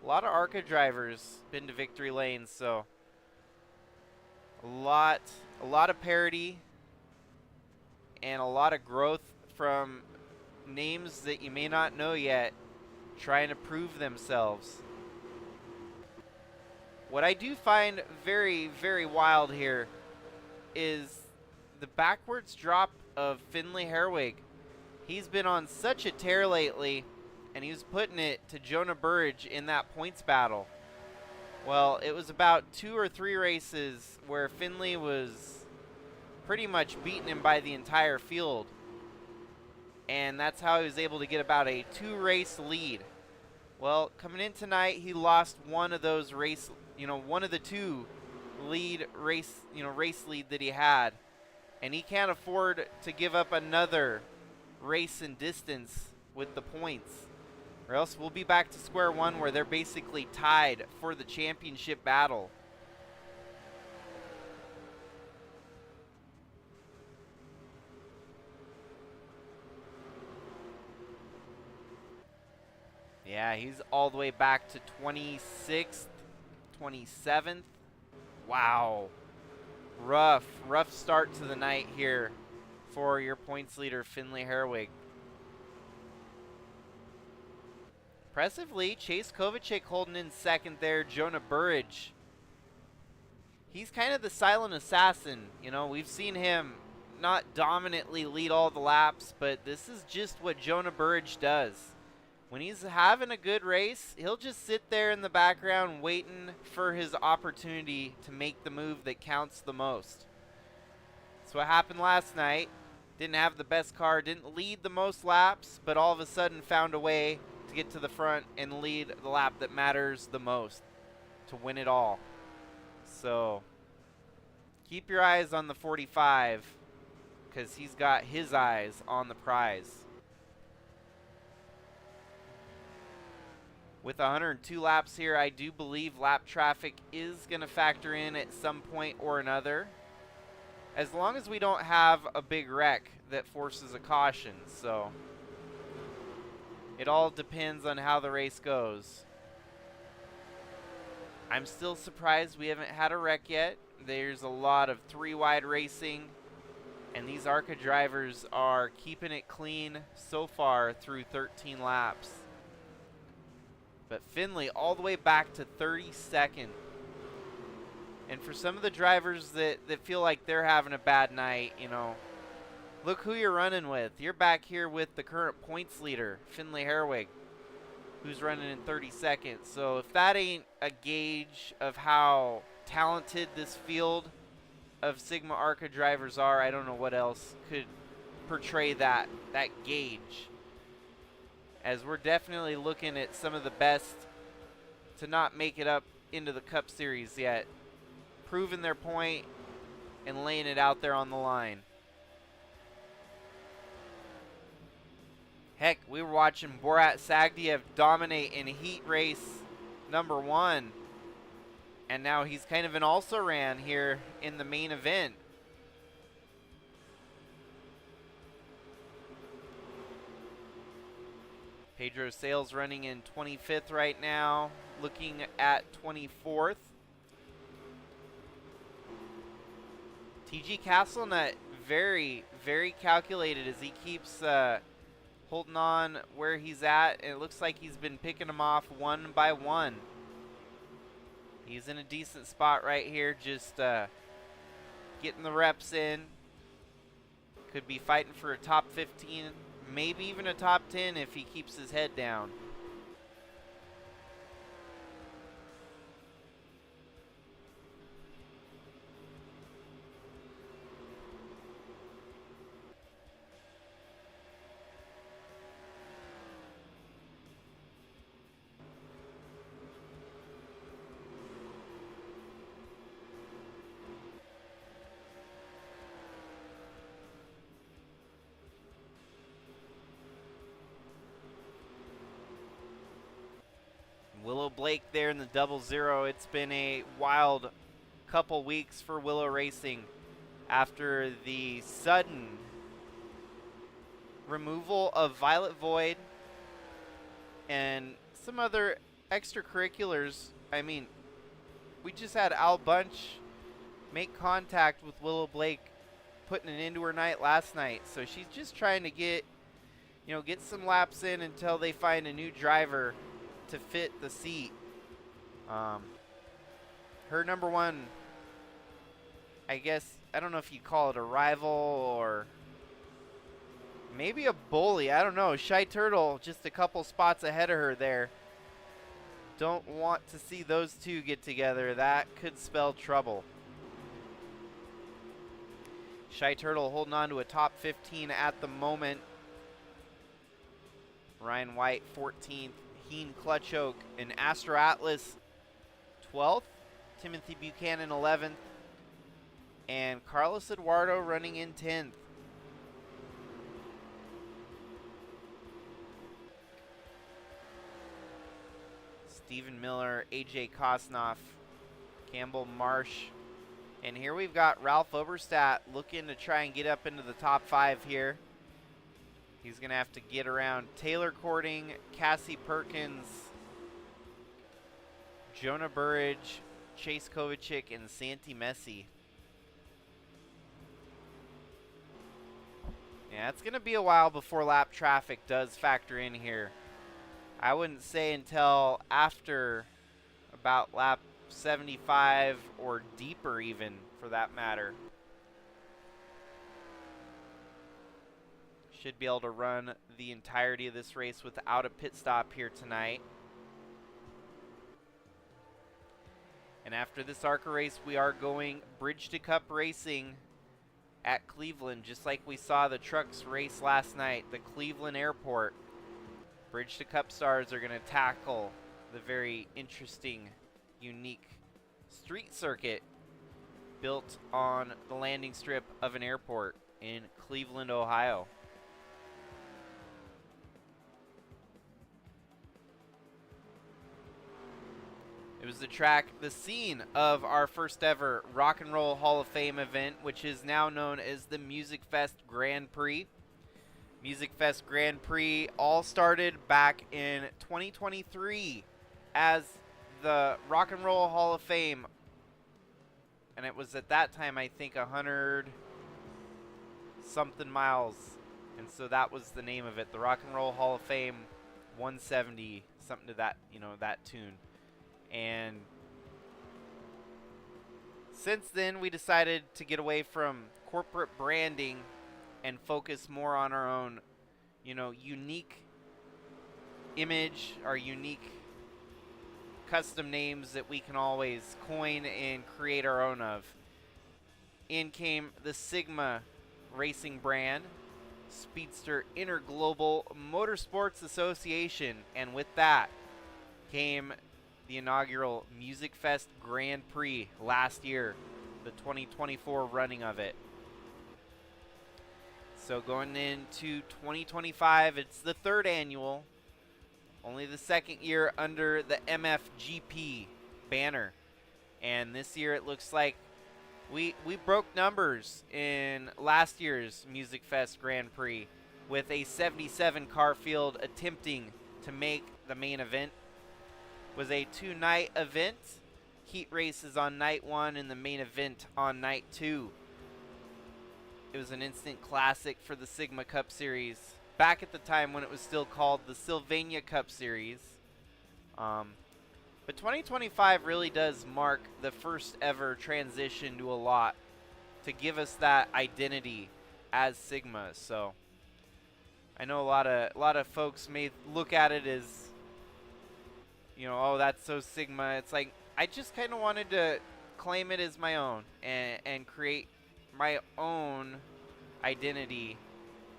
A lot of Arca drivers been to victory lane, so a lot of parity and a lot of growth from names that you may not know yet, trying to prove themselves. What I do find very, very wild here is the backwards drop of Finley Herwig. He's been on such a tear lately, and he was putting it to Jonah Burridge in that points battle. Well, it was about 2 or 3 races where Finley was pretty much beating him by the entire field. And that's how he was able to get about a 2-race lead. Well, coming in tonight, he lost one of those race, one of the 2 lead race, race lead that he had. And he can't afford to give up another race in distance with the points, or else we'll be back to square one where they're basically tied for the championship battle. Yeah, he's all the way back to 26th, 27th. Wow. Rough start to the night here for your points leader, Finley Herwig. Impressively, Chase Kovacic holding in second there. Jonah Burridge. He's kind of the silent assassin. We've seen him not dominantly lead all the laps, but this is just what Jonah Burridge does. When he's having a good race, he'll just sit there in the background waiting for his opportunity to make the move that counts the most. That's what happened last night. Didn't have the best car, didn't lead the most laps, but all of a sudden found a way to get to the front and lead the lap that matters the most, to win it all. So keep your eyes on the 45, because he's got his eyes on the prize. With 102 laps here, I do believe lap traffic is going to factor in at some point or another, as long as we don't have a big wreck that forces a caution. So it all depends on how the race goes. I'm still surprised we haven't had a wreck yet. There's a lot of 3-wide racing, and these Arca drivers are keeping it clean so far through 13 laps. But Finley all the way back to 32nd. And for some of the drivers that feel like they're having a bad night, look who you're running with. You're back here with the current points leader, Finley Herwig, who's running in 32nd. So if that ain't a gauge of how talented this field of Sigma Arca drivers are, I don't know what else could portray that gauge. As we're definitely looking at some of the best to not make it up into the Cup Series yet, proving their point and laying it out there on the line. Heck, we were watching Borat Sagdiev dominate in heat race number 1, and now he's kind of an also-ran here in the main event. Pedro Sales running in 25th right now, looking at 24th. TG Castlenut very, very calculated as he keeps holding on where he's at. And it looks like he's been picking them off one by one. He's in a decent spot right here, just getting the reps in. Could be fighting for a top 15, maybe even a top 10 if he keeps his head down. Willow Blake there in the 00. It's been a wild couple weeks for Willow Racing after the sudden removal of Violet Void and some other extracurriculars. I mean, we just had Al Bunch make contact with Willow Blake, putting an end to her night last night. So she's just trying to get some laps in until they find a new driver to fit the seat. Her number one, I guess, I don't know if you'd call it a rival or maybe a bully. I don't know. Shy Turtle just a couple spots ahead of her there. Don't want to see those two get together. That could spell trouble. Shy Turtle holding on to a top 15 at the moment. Ryan White 14th. Heen Clutchoke and Astro Atlas 12th. Timothy Buchanan 11th. And Carlos Eduardo running in 10th. Stephen Miller, AJ Kosnoff, Campbell Marsh. And here we've got Ralph Oberstadt looking to try and get up into the top 5 here. He's going to have to get around Taylor Cording, Cassie Perkins, Jonah Burridge, Chase Kovacic, and Santi Messi. Yeah, it's going to be a while before lap traffic does factor in here. I wouldn't say until after about lap 75 or deeper even, for that matter. Should be able to run the entirety of this race without a pit stop here tonight. And after this ARCA race, we are going Bridge to Cup racing at Cleveland, just like we saw the trucks race last night, the Cleveland Airport. Bridge to Cup stars are going to tackle the very interesting, unique street circuit built on the landing strip of an airport in Cleveland, Ohio. It was the track, the scene of our first ever Rock and Roll Hall of Fame event, which is now known as the Music Fest Grand Prix. Music Fest Grand Prix all started back in 2023 as the Rock and Roll Hall of Fame. And it was at that time, I think, 100 something miles. And so that was the name of it, the Rock and Roll Hall of Fame 170, something to that, that tune. And since then, we decided to get away from corporate branding and focus more on our own, unique image, our unique custom names that we can always coin and create our own of. In came the Sigma racing brand, Speedster Interglobal Motorsports Association, and with that came the inaugural Music Fest Grand Prix last year, the 2024 running of it. So going into 2025, it's the 3rd annual, only the 2nd year under the MFGP banner. And this year it looks like we broke numbers in last year's Music Fest Grand Prix with a 77 car field attempting to make the main event. It was a 2-night event, heat races on night 1 and the main event on night 2. It was an instant classic for the Sigma Cup Series, back at the time when it was still called the Sylvania Cup Series. But 2025 really does mark the first ever transition to a lot to give us that identity as Sigma. So I know a lot of folks may look at it as, oh, that's so Sigma. It's like, I just kind of wanted to claim it as my own and create my own identity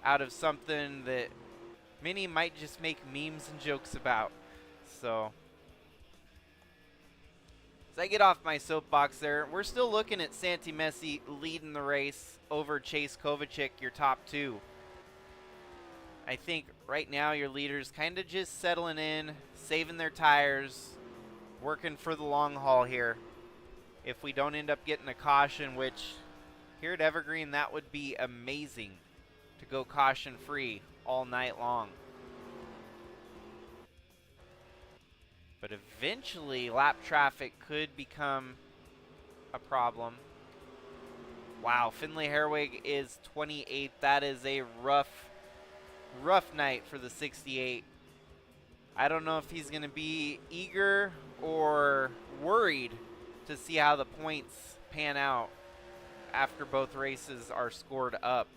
out of something that many might just make memes and jokes about. So as I get off my soapbox there, we're still looking at Santi Messi leading the race over Chase Kovacic, your top 2. I think right now your leaders kind of just settling in, saving their tires, working for the long haul here. If we don't end up getting a caution, which here at Evergreen, that would be amazing to go caution free all night long. But eventually lap traffic could become a problem. Wow, Finley Herwig is 28th. That is a rough night for the 68. I don't know if he's going to be eager or worried to see how the points pan out after both races are scored up.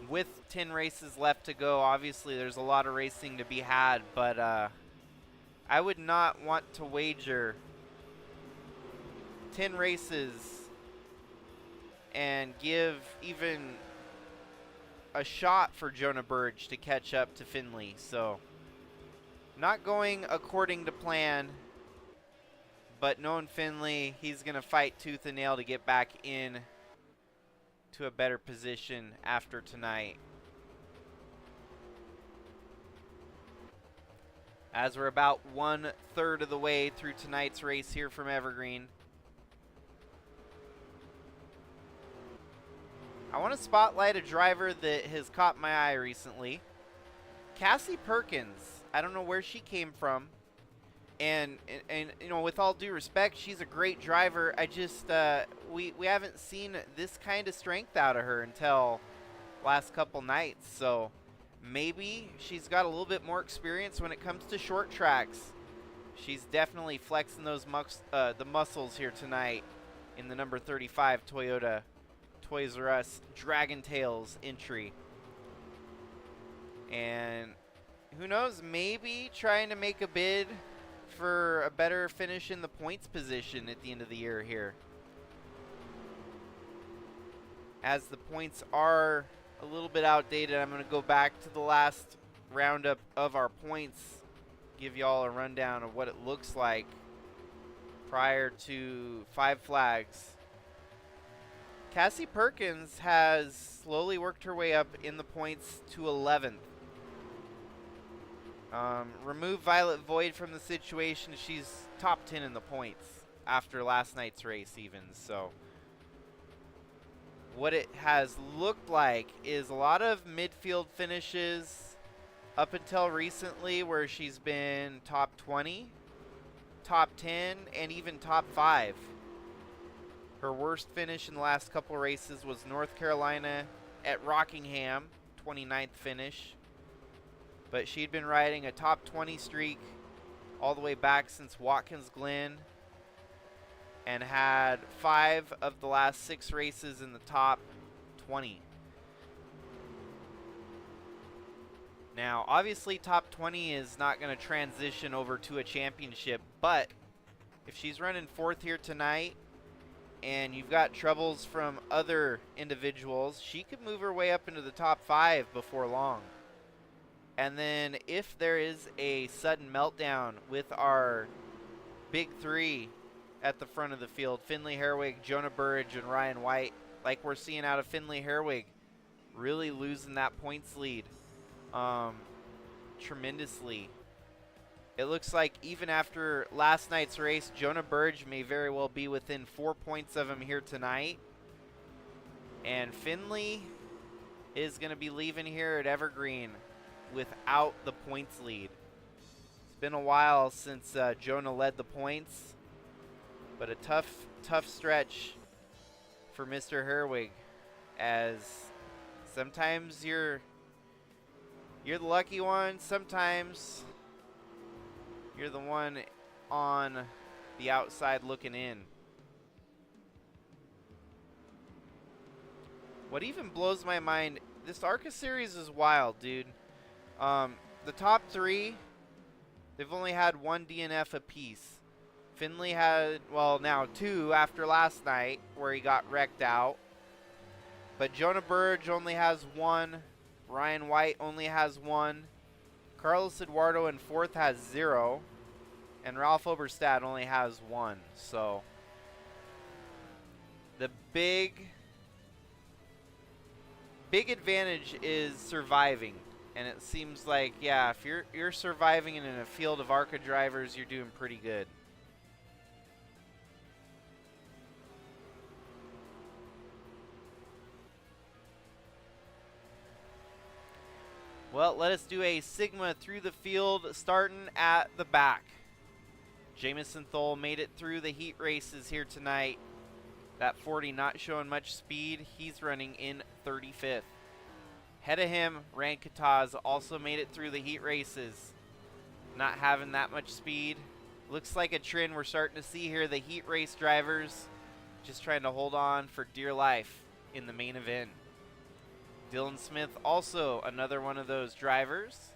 with 10 races left to go, obviously there's a lot of racing to be had, but I would not want to wager 10 races and give even a shot for Jonah Burge to catch up to Finley. So not going according to plan, but knowing Finley, he's going to fight tooth and nail to get back in to a better position after tonight. As we're about 1/3 of the way through tonight's race here from Evergreen. I want to spotlight a driver that has caught my eye recently. Cassie Perkins. I don't know where she came from. And you know, with all due respect, she's a great driver. I just we haven't seen this kind of strength out of her until last couple nights. So maybe she's got a little bit more experience when it comes to short tracks. She's definitely flexing those the muscles here tonight in the number 35 Toyota Toys R Us Dragon Tails entry. And who knows, maybe trying to make a bid for a better finish in the points position at the end of the year here, as the points are a little bit outdated. I'm going to go back to the last roundup of our points, give y'all a rundown of what it looks like prior to 5 flags. Cassie Perkins has slowly worked her way up in the points to 11th. Remove Violet Void from the situation, she's top 10 in the points after last night's race even. So what it has looked like is a lot of midfield finishes up until recently, where she's been top 20, top 10, and even top 5. Her worst finish in the last couple races was North Carolina at Rockingham, 29th finish. But she'd been riding a top 20 streak all the way back since Watkins Glen, and had 5 of the last 6 races in the top 20. Now, obviously, top 20 is not going to transition over to a championship, but if she's running 4th here tonight, and you've got troubles from other individuals, she could move her way up into the top 5 before long. And then if there is a sudden meltdown with our big 3 at the front of the field, Finley Herwig, Jonah Burge, and Ryan White, like we're seeing out of Finley Herwig, really losing that points lead tremendously. It looks like even after last night's race, Jonah Burge may very well be within 4 points of him here tonight. And Finley is going to be leaving here at Evergreen without the points lead. It's been a while since Jonah led the points, but a tough stretch for Mr. Herwig, as sometimes you're the lucky one, sometimes you're the one on the outside looking in. What even blows my mind, this Arca series is wild, dude. The top 3, they've only had 1 DNF apiece. Finley had, well, now 2 after last night, where he got wrecked out. But Jonah Burge only has 1. Ryan White only has 1. Carlos Eduardo in 4th has 0. And Ralph Oberstadt only has 1. So the big advantage is surviving. And it seems like, yeah, if you're surviving in a field of Arca drivers, you're doing pretty good. Well, let us do a Sigma through the field, starting at the back. Jamison Thole made it through the heat races here tonight. That 40 not showing much speed. He's running in 35th. Ahead of him, Rand Kataz also made it through the heat races, not having that much speed. Looks like a trend we're starting to see here. The heat race drivers just trying to hold on for dear life in the main event. Dylan Smith, also another one of those drivers.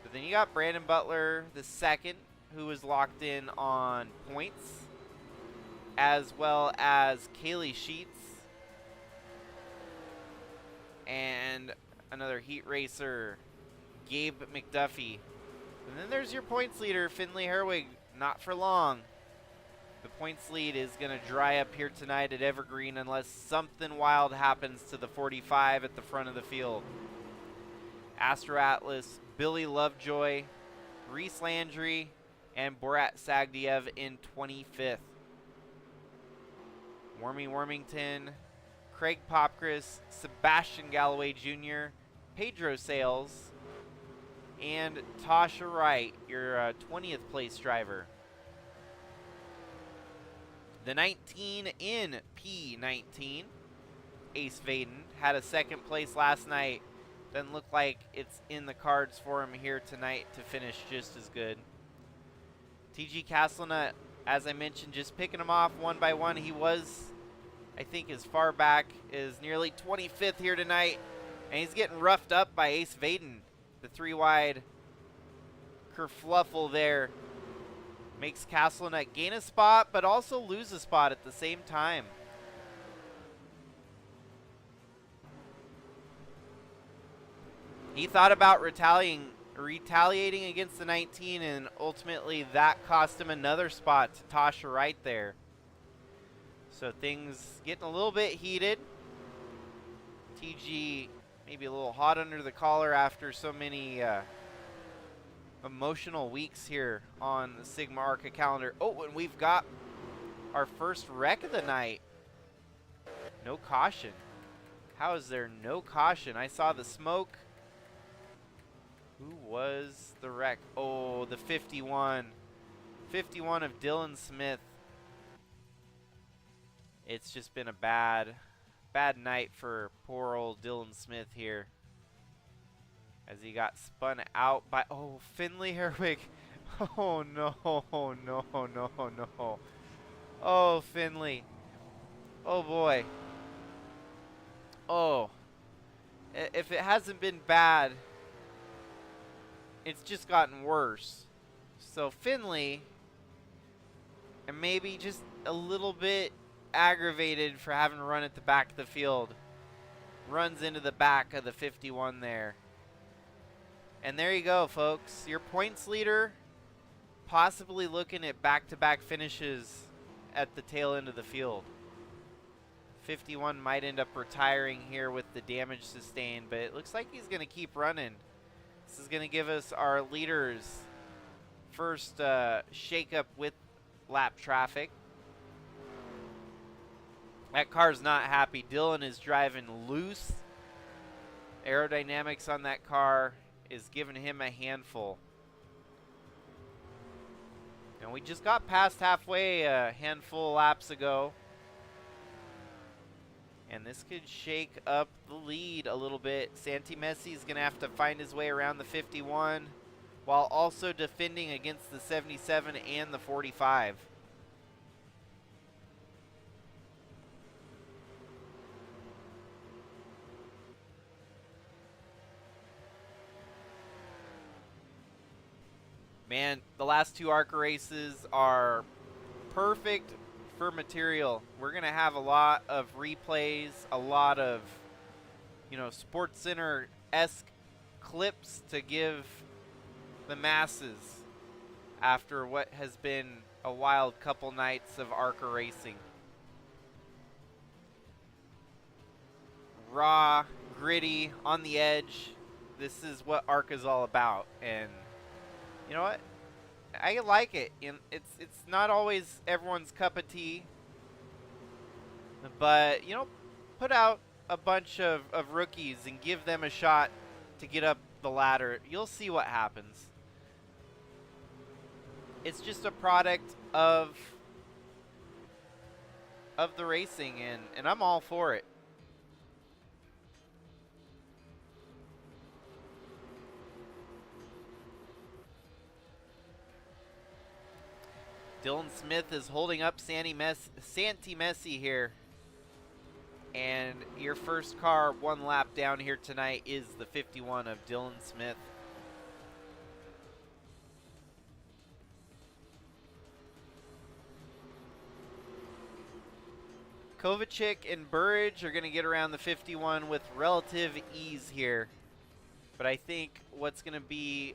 But then you got Brandon Butler, the second, who was locked in on points, as well as Kaylee Sheets and another heat racer, Gabe McDuffie. And then there's your points leader, Finley Herwig. Not for long. The points lead is going to dry up here tonight at Evergreen unless something wild happens to the 45 at the front of the field. Astro Atlas, Billy Lovejoy, Reese Landry, and Borat Sagdiev in 25th. Wormy Wormington, Craig Popkris, Sebastian Galloway Jr., Pedro Sales, and Tasha Wright, your 20th place driver. The 19 in P19, Ace Vaden, had a second place last night. Doesn't look like it's in the cards for him here tonight to finish just as good. TG Castlenut, as I mentioned, just picking him off one by one. He was, I think, as far back as nearly 25th here tonight. And he's getting roughed up by Ace Vaden. The 3-wide kerfluffle there makes Castlenut gain a spot, but also lose a spot at the same time. He thought about retaliating against the 19, and ultimately that cost him another spot to Tasha Wright there. So things getting a little bit heated. TG maybe a little hot under the collar after so many emotional weeks here on the Sigma Arca calendar. Oh, and we've got our first wreck of the night. No caution. How is there no caution? I saw the smoke. Who was the wreck? Oh, the 51. 51 of Dylan Smith. It's just been a bad night for poor old Dylan Smith here, as he got spun out by, oh, Finley Herwig. Oh, no, no, no, no. Oh, Finley. Oh, boy. Oh. If it hasn't been bad, it's just gotten worse. So Finley, and maybe just a little bit aggravated for having to run at the back of the field, runs into the back of the 51 there. And there you go, folks. Your points leader possibly looking at back-to-back finishes at the tail end of the field. 51 might end up retiring here with the damage sustained, but it looks like he's going to keep running. This is going to give us our leaders' first shake-up with lap traffic. That car's not happy. Dylan is driving loose. Aerodynamics on that car is giving him a handful. And we just got past halfway a handful of laps ago. And this could shake up the lead a little bit. Santi Messi is going to have to find his way around the 51 while also defending against the 77 and the 45. Man, the last two ARCA races are perfect for material. We're going to have a lot of replays, a lot of, Sports Center-esque clips to give the masses after what has been a wild couple nights of ARCA racing. Raw, gritty, on the edge. This is what ARCA is all about, and you know what? I like it. It's not always everyone's cup of tea, but put out a bunch of rookies and give them a shot to get up the ladder. You'll see what happens. It's just a product of the racing, and I'm all for it. Dylan Smith is holding up Santi Messi here. And your first car 1 lap down here tonight is the 51 of Dylan Smith. Kovacic and Burridge are going to get around the 51 with relative ease here. But I think what's going to be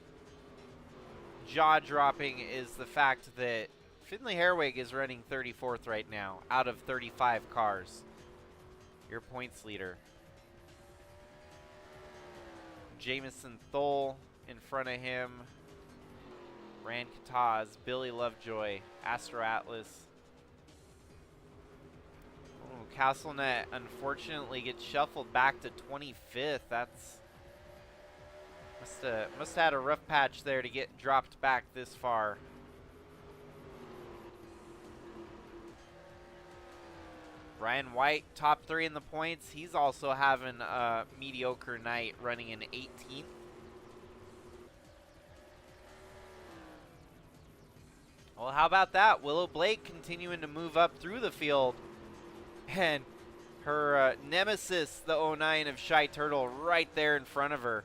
jaw-dropping is the fact that Finley Herwig is running 34th right now out of 35 cars. Your points leader. Jamison Thole in front of him. Rand Kataz, Billy Lovejoy, Astro Atlas. Oh, Castlenet unfortunately gets shuffled back to 25th. That's must have had a rough patch there to get dropped back this far. Ryan White, top 3 in the points. He's also having a mediocre night, running in 18th. Well, how about that? Willow Blake continuing to move up through the field. And her nemesis, the 09 of Shy Turtle, right there in front of her.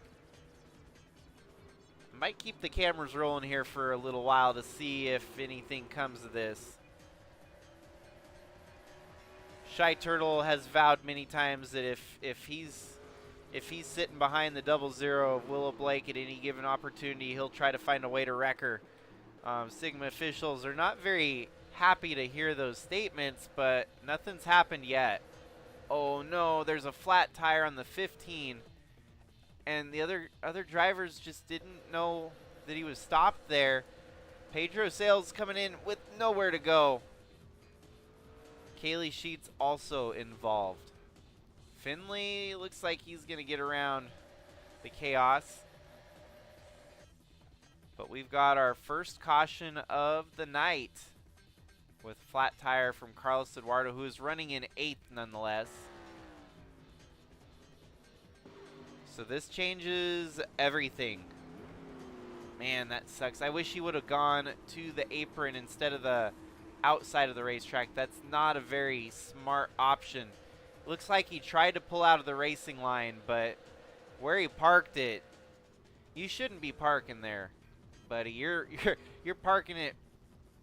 Might keep the cameras rolling here for a little while to see if anything comes of this. Shy Turtle has vowed many times that if he's sitting behind the 00 of Willow Blake at any given opportunity, he'll try to find a way to wreck her. Sigma officials are not very happy to hear those statements, but nothing's happened yet. Oh no, there's a flat tire on the 15, and the other drivers just didn't know that he was stopped there. Pedro Sales coming in with nowhere to go. Kaylee Sheets also involved. Finley looks like he's going to get around the chaos. But we've got our first caution of the night with flat tire from Carlos Eduardo, who is running in 8th nonetheless. So this changes everything. Man, that sucks. I wish he would have gone to the apron instead of the outside of the racetrack. That's not a very smart option. Looks like he tried to pull out of the racing line, but where he parked it, you shouldn't be parking there, buddy. You're parking it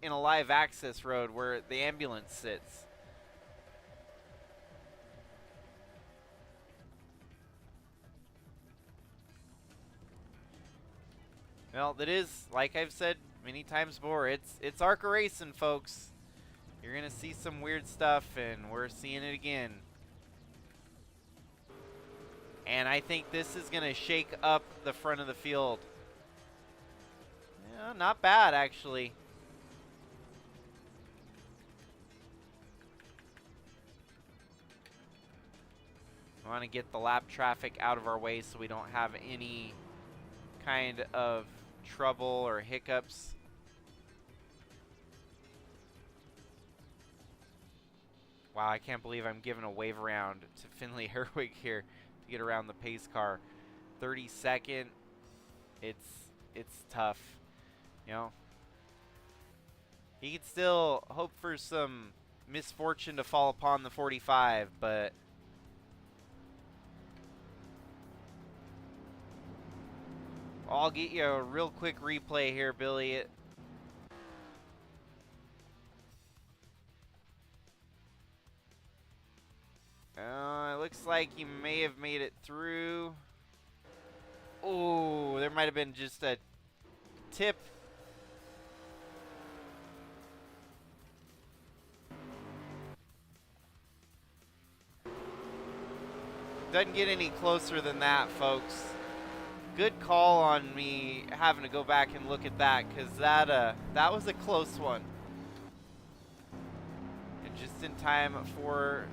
in a live access road where the ambulance sits. Well, that is, like I've said many times before, it's Arca racing, folks. You're gonna see some weird stuff, and we're seeing it again. And I think this is gonna shake up the front of the field. Yeah, not bad actually. I want to get the lap traffic out of our way so we don't have any kind of trouble or hiccups. Wow, I can't believe I'm giving a wave around to Finley Herwig here to get around the pace car. 32nd. It's tough. You know, he could still hope for some misfortune to fall upon the 45, but I'll get you a real quick replay here, Billy. It looks like he may have made it through. Oh, there might have been just a tip. Doesn't get any closer than that, folks. Good call on me having to go back and look at that, because that was a close one. And just in time for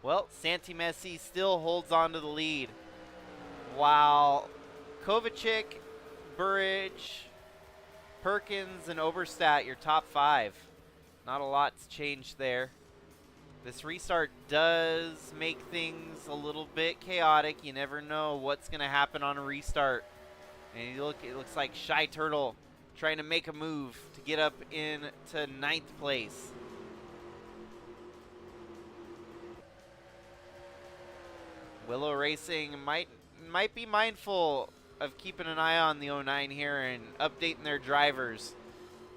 well, Santi Messi still holds on to the lead, while Kovacic, Burridge, Perkins, and Oberstadt, your top 5. Not a lot's changed there. This restart does make things a little bit chaotic. You never know what's going to happen on a restart. And you look, it looks like Shy Turtle trying to make a move to get up into 9th place. Willow Racing might be mindful of keeping an eye on the 09 here and updating their drivers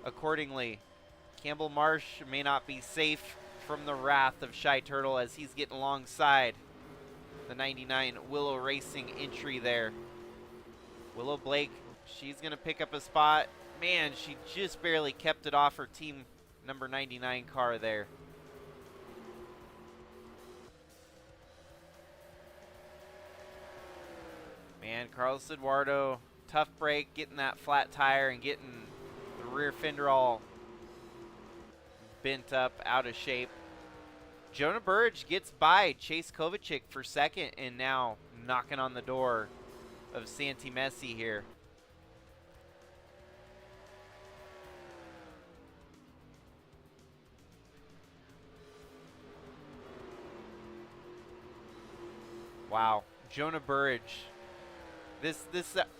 accordingly. Campbell Marsh may not be safe from the wrath of Shy Turtle as he's getting alongside the 99 Willow Racing entry there. Willow Blake, she's going to pick up a spot. Man, she just barely kept it off her team number 99 car there. Man, Carlos Eduardo, tough break, getting that flat tire and getting the rear fender all bent up, out of shape. Jonah Burge gets by Chase Kovacic for second and now knocking on the door of Santi Messi here. Wow, Jonah Burge. This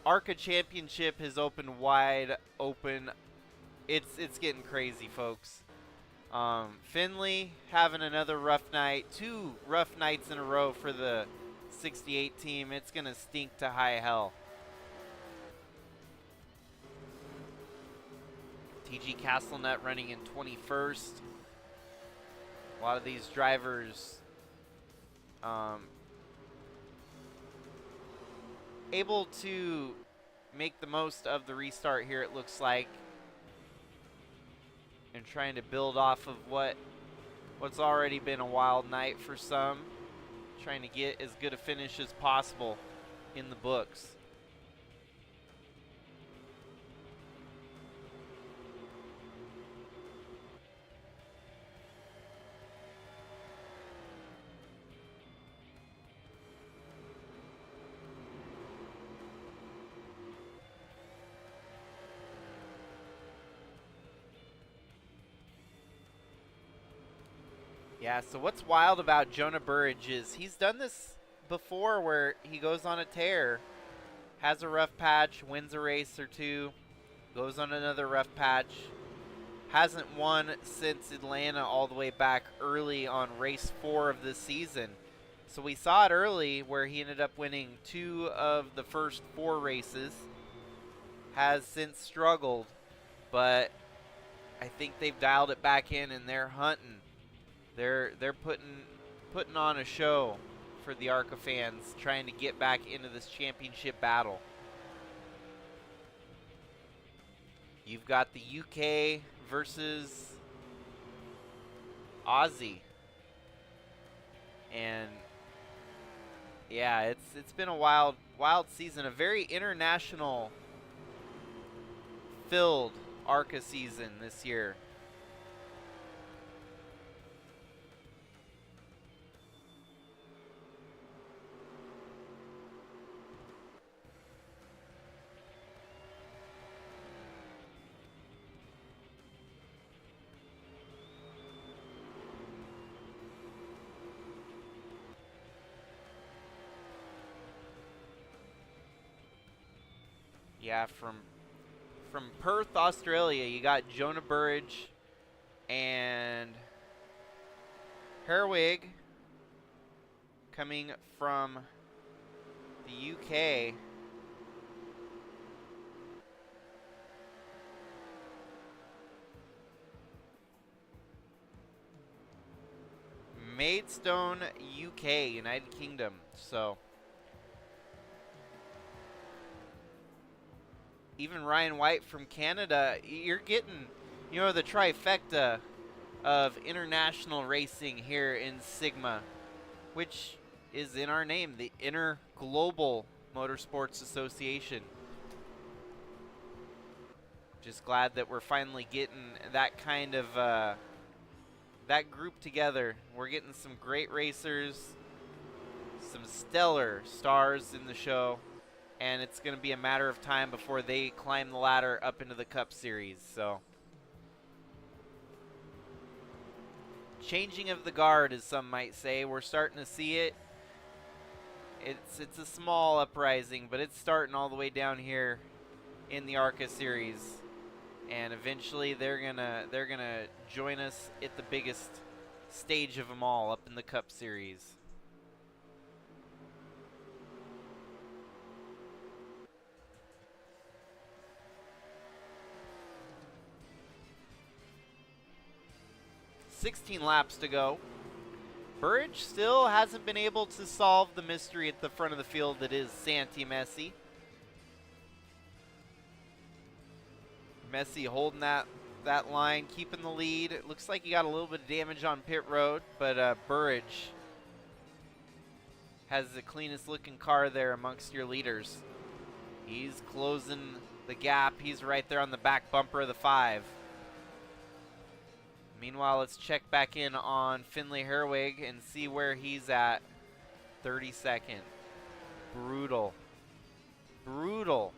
Arca Championship has opened wide open. It's getting crazy, folks. Finley having another rough night. 2 rough nights in a row for the 68 team. It's going to stink to high hell. TG Castlenut running in 21st. A lot of these drivers able to make the most of the restart here, it looks like, and trying to build off of what's already been a wild night for some, trying to get as good a finish as possible in the books. Yeah, so what's wild about Jonah Burge is he's done this before where he goes on a tear, has a rough patch, wins a race or two, goes on another rough patch. Hasn't won since Atlanta all the way back early on race 4 of this season. So we saw it early where he ended up winning 2 of the first 4 races. Has since struggled, but I think they've dialed it back in and they're hunting. They're putting on a show for the Arca fans, trying to get back into this championship battle. You've got the UK versus Aussie, and yeah, it's been a wild season, a very international filled Arca season this year. Yeah, from Perth, Australia, you got Jonah Burge and Herwig coming from the UK. Maidstone, UK, United Kingdom. So even Ryan White from Canada, you're getting, the trifecta of international racing here in Sigma, which is in our name, the Interglobal Motorsports Association. Just glad that we're finally getting that kind of, that group together. We're getting some great racers, some stellar stars in the show, and it's going to be a matter of time before they climb the ladder up into the Cup Series. So changing of the guard, as some might say. We're starting to see it. It's a small uprising, but it's starting all the way down here in the Arca series. And eventually they're gonna join us at the biggest stage of them all, up in the Cup Series. $16 laps to go. Burridge still hasn't been able to solve the mystery at the front of the field that is Santi Messi. Messi holding that line, keeping the lead. It looks like he got a little bit of damage on pit road, but Burridge has the cleanest looking car there amongst your leaders. He's closing the gap. He's right there on the back bumper of the 5. Meanwhile, let's check back in on Finley Herwig and see where he's at. 32nd. Brutal. Brutal.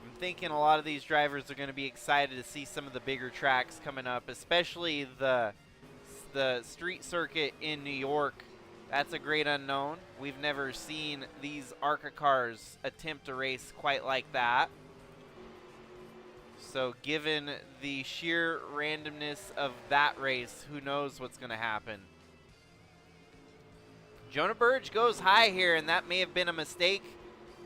I'm thinking a lot of these drivers are going to be excited to see some of the bigger tracks coming up, especially the street circuit in New York. That's a great unknown. We've never seen these Arca cars attempt a race quite like that. So given the sheer randomness of that race, who knows what's going to happen. Jonah Burridge goes high here, and that may have been a mistake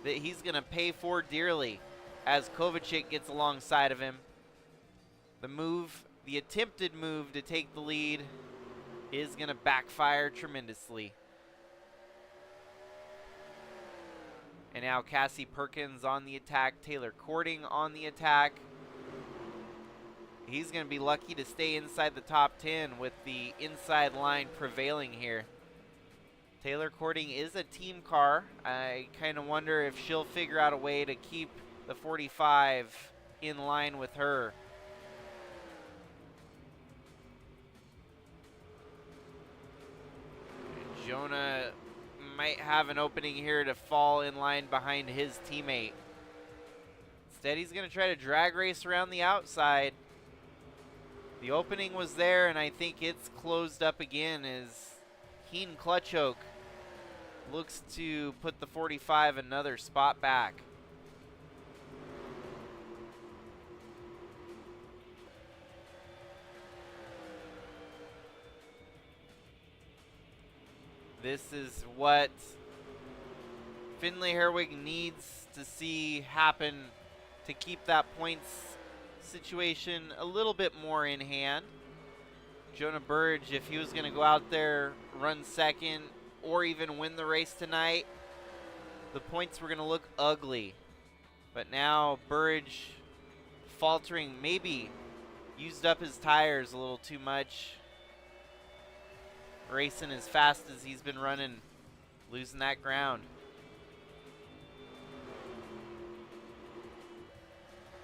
that he's going to pay for dearly as Kovacic gets alongside of him. The attempted move to take the lead is going to backfire tremendously. And now Cassie Perkins on the attack, Taylor Cording on the attack. He's going to be lucky to stay inside the top 10 with the inside line prevailing here. Taylor Cording is a team car. I kind of wonder if she'll figure out a way to keep the 45 in line with her. Jonah might have an opening here to fall in line behind his teammate. Instead, he's going to try to drag race around the outside. The opening was there, and I think it's closed up again as Keen Clutchoke looks to put the 45 another spot back. This is what Finley Herwig needs to see happen to keep that points situation a little bit more in hand. Jonah Burridge, if he was going to go out there, run second, or even win the race tonight, the points were going to look ugly. But now Burridge faltering, maybe used up his tires a little too much. Racing as fast as he's been running, losing that ground.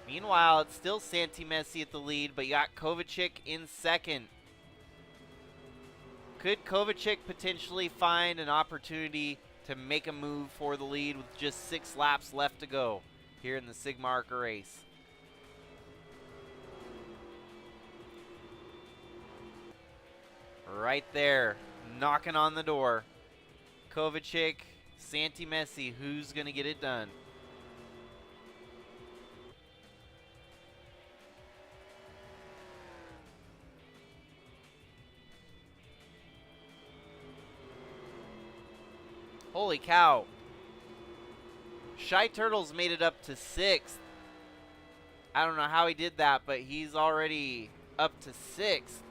Meanwhile, it's still Santi Messi at the lead, but you got Kovacic in second. Could Kovacic potentially find an opportunity to make a move for the lead with just 6 laps left to go here in the Sigma Arca race? Right there, knocking on the door. Kovacic, Santi Messi, who's going to get it done? Holy cow. Shy Turtles made it up to 6th. I don't know how he did that, but he's already up to 6th.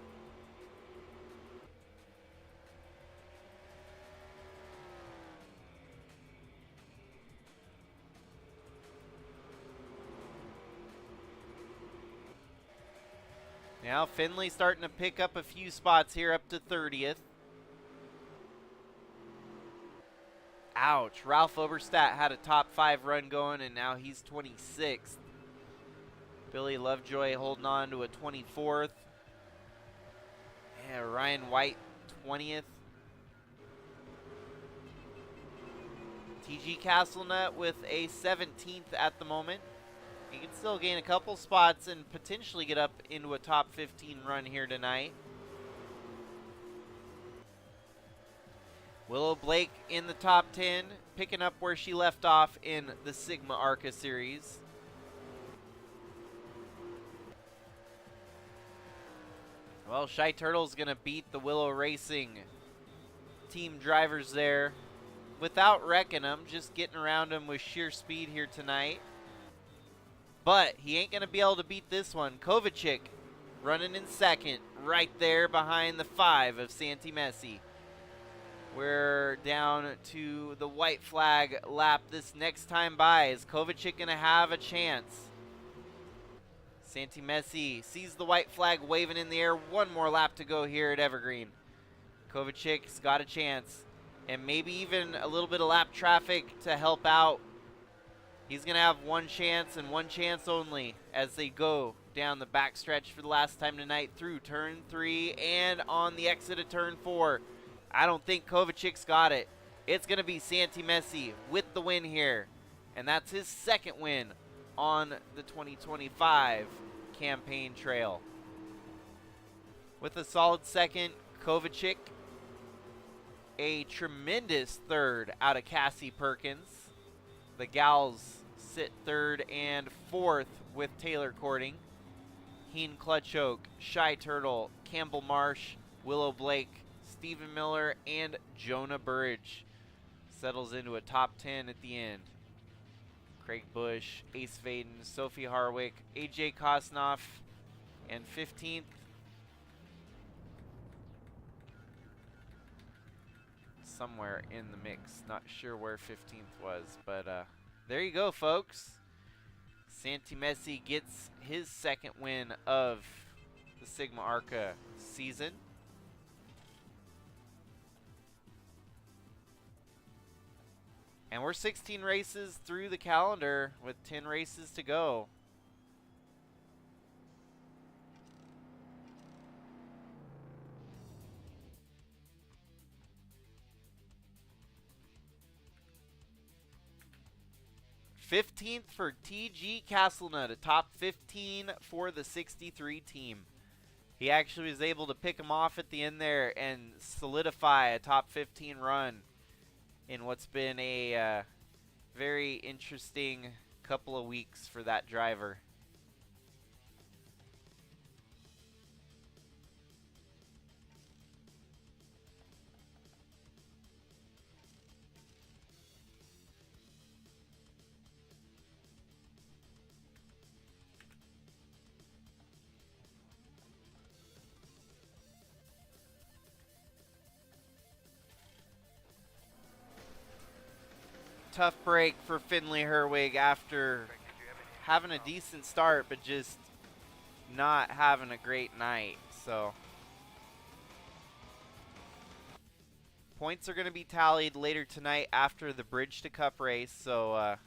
Now Finley starting to pick up a few spots here up to 30th. Ouch. Ralph Oberstadt had a top 5 run going, and now he's 26th. Billy Lovejoy holding on to a 24th. Yeah, Ryan White 20th. TG Castlenut with a 17th at the moment. He can still gain a couple spots and potentially get up into a top 15 run here tonight. Willow Blake in the top 10, picking up where she left off in the Sigma Arca series. Well, Shy Turtle's going to beat the Willow Racing team drivers there without wrecking them, just getting around them with sheer speed here tonight. But he ain't going to be able to beat this one. Kovacic running in second, right there behind the 5 of Santi Messi. We're down to the white flag lap this next time by. Is Kovacic going to have a chance? Santi Messi sees the white flag waving in the air. One more lap to go here at Evergreen. Kovacic's got a chance. And maybe even a little bit of lap traffic to help out. He's going to have one chance and one chance only as they go down the backstretch for the last time tonight through turn 3 and on the exit of turn 4. I don't think Kovacic's got it. It's going to be Santi Messi with the win here. And that's his second win on the 2025 campaign trail. With a solid second, Kovacic. A tremendous third out of Cassie Perkins. The gals sit third and fourth with Taylor Cording. Heen Clutchoke, Shy Turtle, Campbell Marsh, Willow Blake, Stephen Miller, and Jonah Burridge settles into a top 10 at the end. Craig Bush, Ace Vaden, Sophie Harwick, AJ Kosnoff, and 15th. Somewhere in the mix. Not sure where 15th was, but there you go, folks. Santi Messi gets his second win of the Sigma Arca season. And we're 16 races through the calendar with 10 races to go. #15th for TG Castlenut, a top 15 for the 63 team. He actually was able to pick him off at the end there and solidify a top 15 run in what's been a very interesting couple of weeks for that driver. Tough break for Finley Herwig after having a decent start, but just not having a great night. So points are going to be tallied later tonight after the Bridge to Cup race. So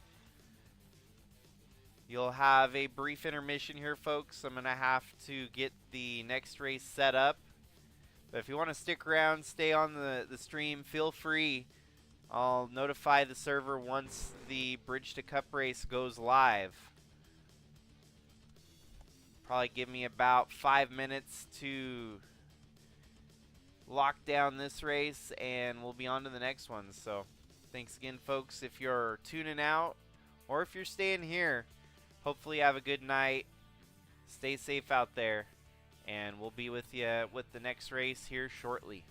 you'll have a brief intermission here, folks. I'm going to have to get the next race set up. But if you want to stick around, stay on the stream, feel free. I'll notify the server once the Bridge to Cup race goes live. Probably give me about 5 minutes to lock down this race and we'll be on to the next one. So thanks again, folks, if you're tuning out or if you're staying here. Hopefully you have a good night. Stay safe out there and we'll be with you with the next race here shortly.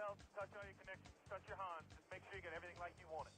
seatbelts, touch all your connections, touch your Hans. Just make sure you get everything like you want it.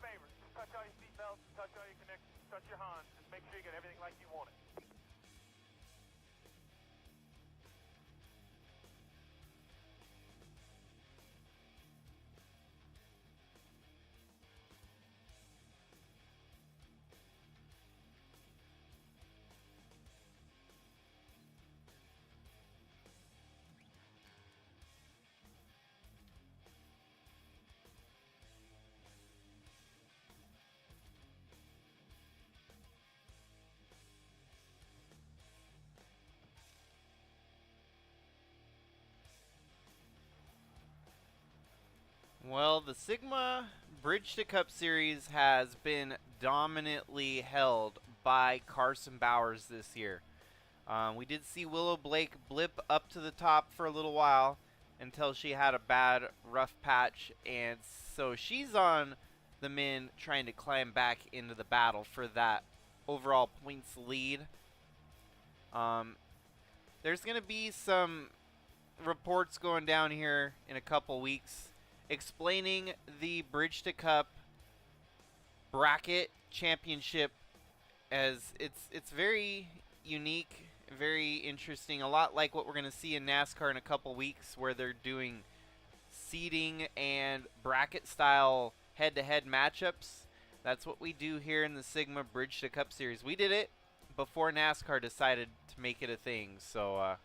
Favor, touch all your seatbelts, touch all your connections, touch your Hans. Just make sure you get everything like you want it. Well, the Sigma Bridge to Cup Series has been dominantly held by Carson Bowers this year. We did see Willow Blake blip up to the top for a little while until she had a bad rough patch, and so she's on the mend trying to climb back into the battle for that overall points lead. There's going to be some reports going down here in a couple weeks explaining the Bridge to Cup bracket championship, as it's very unique, very interesting, a lot like what we're going to see in NASCAR in a couple weeks, where they're doing seeding and bracket style head-to-head matchups. That's what we do here in the Sigma Bridge to Cup Series. We did it before NASCAR decided to make it a thing, so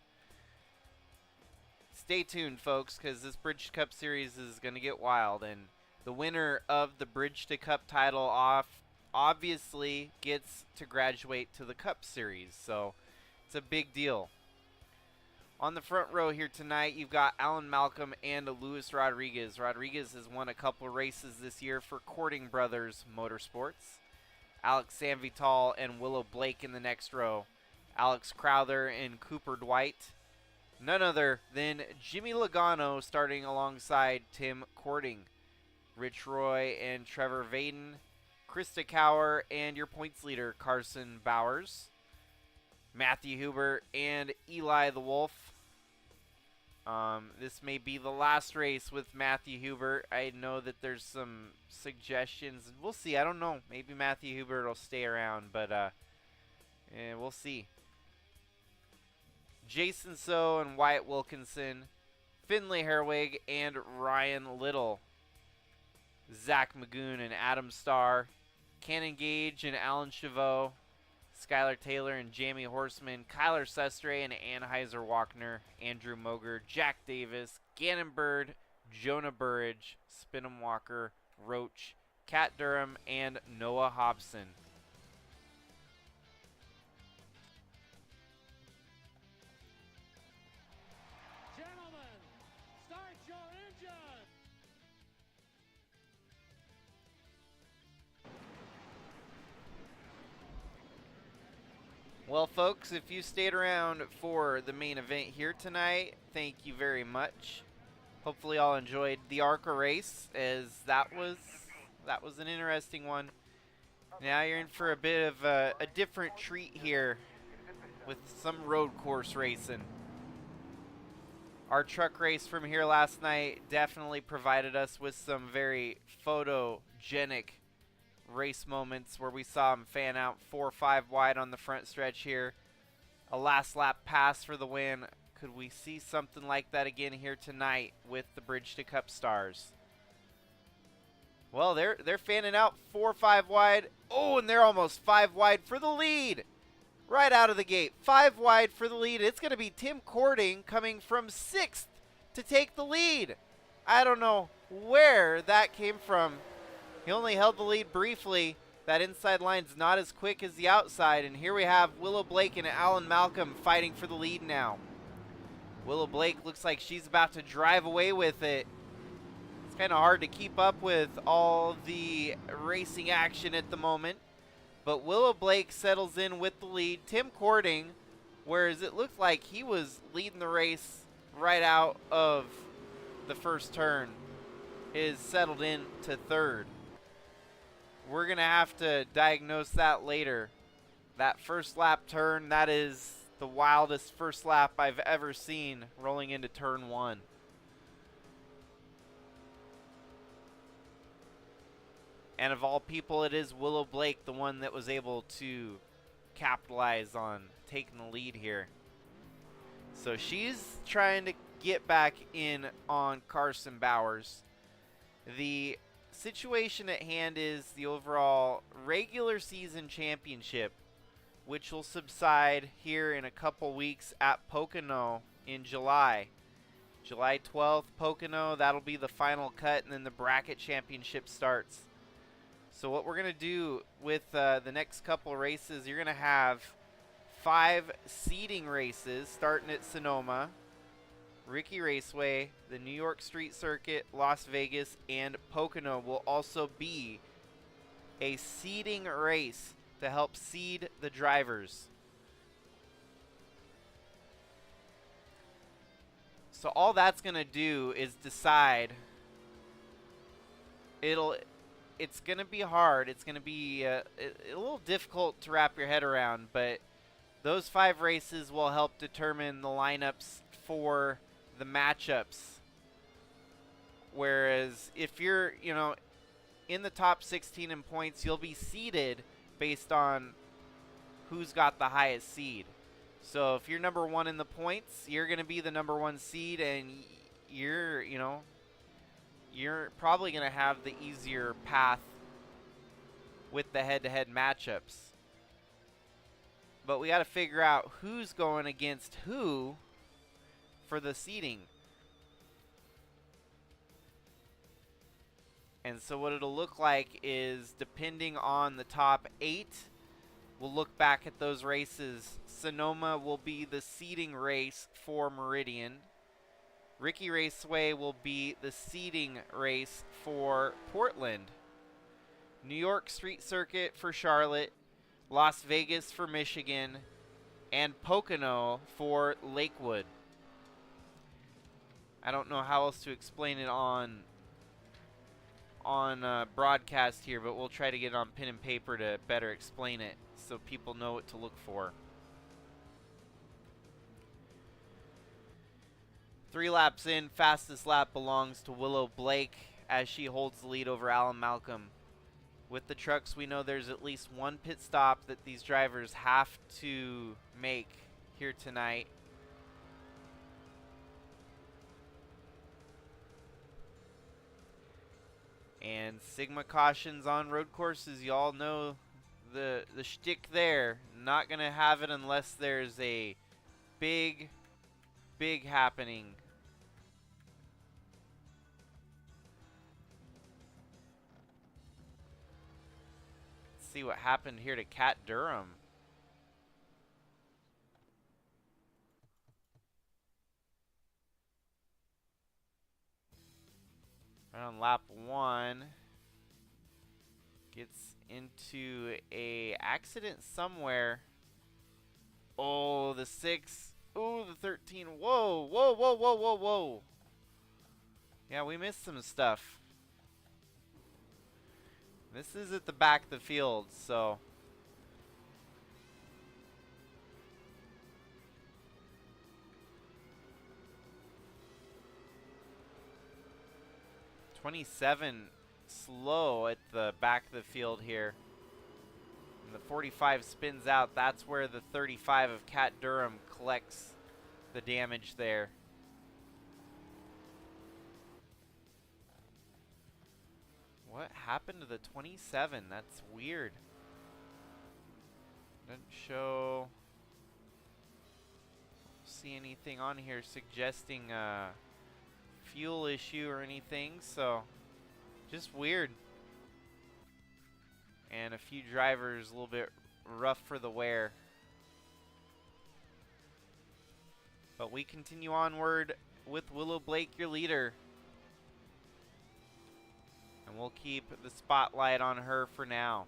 stay tuned, folks, because this Bridge to Cup Series is going to get wild, and the winner of the Bridge to Cup title obviously gets to graduate to the Cup Series, so it's a big deal. On the front row here tonight, you've got Alan Malcolm and Luis Rodriguez. Rodriguez has won a couple races this year for Courting Brothers Motorsports. Alex Sanvital and Willow Blake in the next row. Alex Crowther and Cooper Dwight. None other than Jimmy Logano starting alongside Tim Courting. Rich Roy and Trevor Vaden. Krista Cower and your points leader, Carson Bowers. Matthew Huber and Eli the Wolf. This may be the last race with Matthew Huber. I know that there's some suggestions. We'll see. I don't know. Maybe Matthew Huber will stay around, but we'll see. Jason So and Wyatt Wilkinson, Finley Herwig and Ryan Little, Zach Magoon and Adam Starr, Cannon Gage and Alan Chavot, Skylar Taylor and Jamie Horseman, Kyler Sestre and Anheuser-Wagner, Andrew Moger, Jack Davis, Gannon Bird, Jonah Burridge, Spinham Walker, Roach, Kat Durham, and Noah Hobson. Gentlemen, start your engine! Well, folks, if you stayed around for the main event here tonight, thank you very much. Hopefully all enjoyed the Arca race, as that was an interesting one. Now you're in for a bit of a different treat here with some road course racing. Our truck race from here last night definitely provided us with some very photogenic race moments where we saw him fan out 4 or 5 wide on the front stretch here. A last lap pass for the win. Could we see something like that again here tonight with the Bridge to Cup stars? Well, they're fanning out 4 or 5 wide. Oh, and they're almost 5 wide for the lead. Right out of the gate, 5 wide for the lead. It's going to be Tim Cording coming from 6th to take the lead. I don't know where that came from. He only held the lead briefly. That inside line's not as quick as the outside. And here we have Willow Blake and Alan Malcolm fighting for the lead now. Willow Blake looks like she's about to drive away with it. It's kind of hard to keep up with all the racing action at the moment. But Willow Blake settles in with the lead. Tim Cording, whereas it looked like he was leading the race right out of the first turn, is settled in to 3rd. We're going to have to diagnose that later. That first lap turn, that is the wildest first lap I've ever seen rolling into turn 1. And of all people, it is Willow Blake, the one that was able to capitalize on taking the lead here. So she's trying to get back in on Carson Bowers. The situation at hand is the overall regular season championship, which will subside here in a couple weeks at Pocono in July. July 12th, Pocono, that'll be the final cut, and then the bracket championship starts. So what we're going to do with the next couple races, you're going to have 5 seeding races starting at Sonoma, Ricky Raceway, the New York Street Circuit, Las Vegas, and Pocono will also be a seeding race to help seed the drivers. So all that's going to do is decide. It's going to be hard. It's going to be a little difficult to wrap your head around, but those 5 races will help determine the lineups for the matchups. Whereas if you're, in the top 16 in points, you'll be seeded based on who's got the highest seed. So if you're number 1 in the points, you're going to be the number 1 seed, and you're probably going to have the easier path with the head-to-head matchups. But we got to figure out who's going against who for the seeding. And so what it'll look like is, depending on the top 8, we'll look back at those races. Sonoma will be the seeding race for Meridian. Ricky Raceway will be the seeding race for Portland. New York Street Circuit for Charlotte. Las Vegas for Michigan. And Pocono for Lakewood. I don't know how else to explain it on broadcast here, but we'll try to get it on pen and paper to better explain it so people know what to look for. 3 laps in, fastest lap belongs to Willow Blake as she holds the lead over Alan Malcolm. With the trucks, we know there's at least 1 pit stop that these drivers have to make here tonight. And Sigma cautions on road courses. You all know the shtick there. not going to have it unless there's a big happening. Let's see what happened here to Cat Durham. Right on lap 1. Gets into a accident somewhere. Oh, the 6. Ooh, the 13. Whoa, whoa, whoa, whoa, whoa, whoa. Yeah, we missed some stuff. This is at the back of the field, so. '27 slow at the back of the field here. And the 45 spins out. That's where the 35 of Cat Durham collects the damage there. What happened to the 27? That's weird. Doesn't show. See anything on here suggesting a fuel issue or anything, so just weird. And a few drivers a little bit rough for the wear. But we continue onward with Willow Blake, your leader. And we'll keep the spotlight on her for now.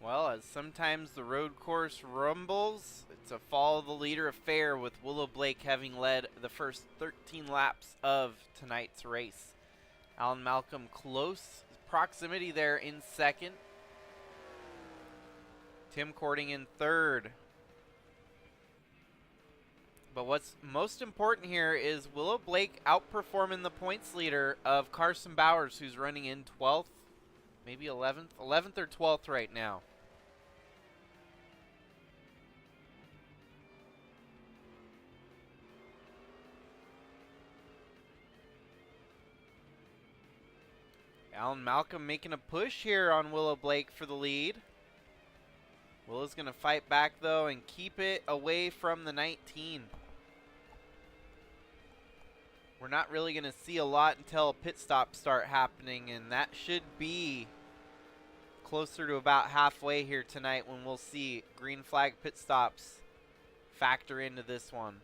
Well, as sometimes the road course rumbles, it's a follow the leader affair with Willow Blake having led the first 13 laps of tonight's race. Alan Malcolm close proximity there in second. Tim Cording in third. But what's most important here is Willow Blake outperforming the points leader of Carson Bowers, who's running in 12th, maybe 11th or 12th right now. Alan Malcolm making a push here on Willow Blake for the lead. Willow's going to fight back, though, and keep it away from the 19. We're not really going to see a lot until pit stops start happening, and that should be closer to about halfway here tonight when we'll see green flag pit stops factor into this one.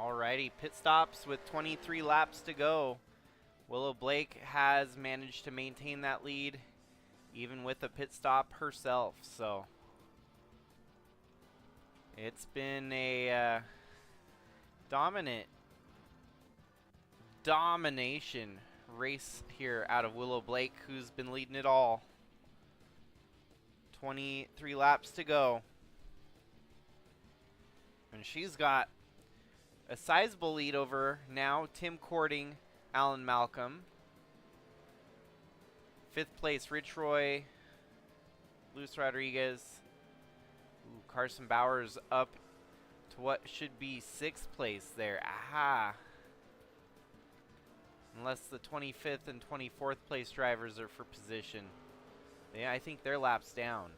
Alrighty, pit stops with 23 laps to go. Willow Blake has managed to maintain that lead, even with a pit stop herself. So it's been a domination race here out of Willow Blake, who's been leading it all. 23 laps to go. And she's got a sizable lead over now Tim Cording, Alan Malcolm. 5th place, Rich Roy, Luis Rodriguez. Ooh, Carson Bowers up to what should be 6th place there. Aha. Unless the 25th and 24th place drivers are for position. Yeah, I think they're laps down.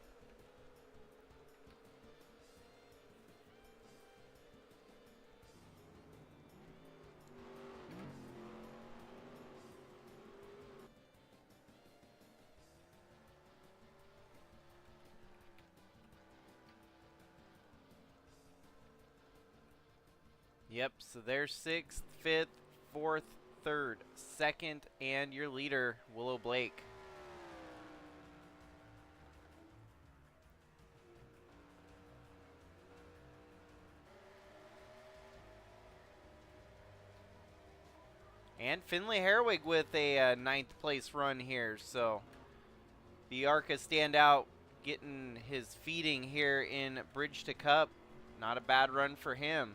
Yep, so there's 6th, 5th, 4th, 3rd, 2nd, and your leader, Willow Blake. And Finley Herwig with a 9th place run here, so the Arca standout getting his feeding here in Bridge to Cup. Not a bad run for him.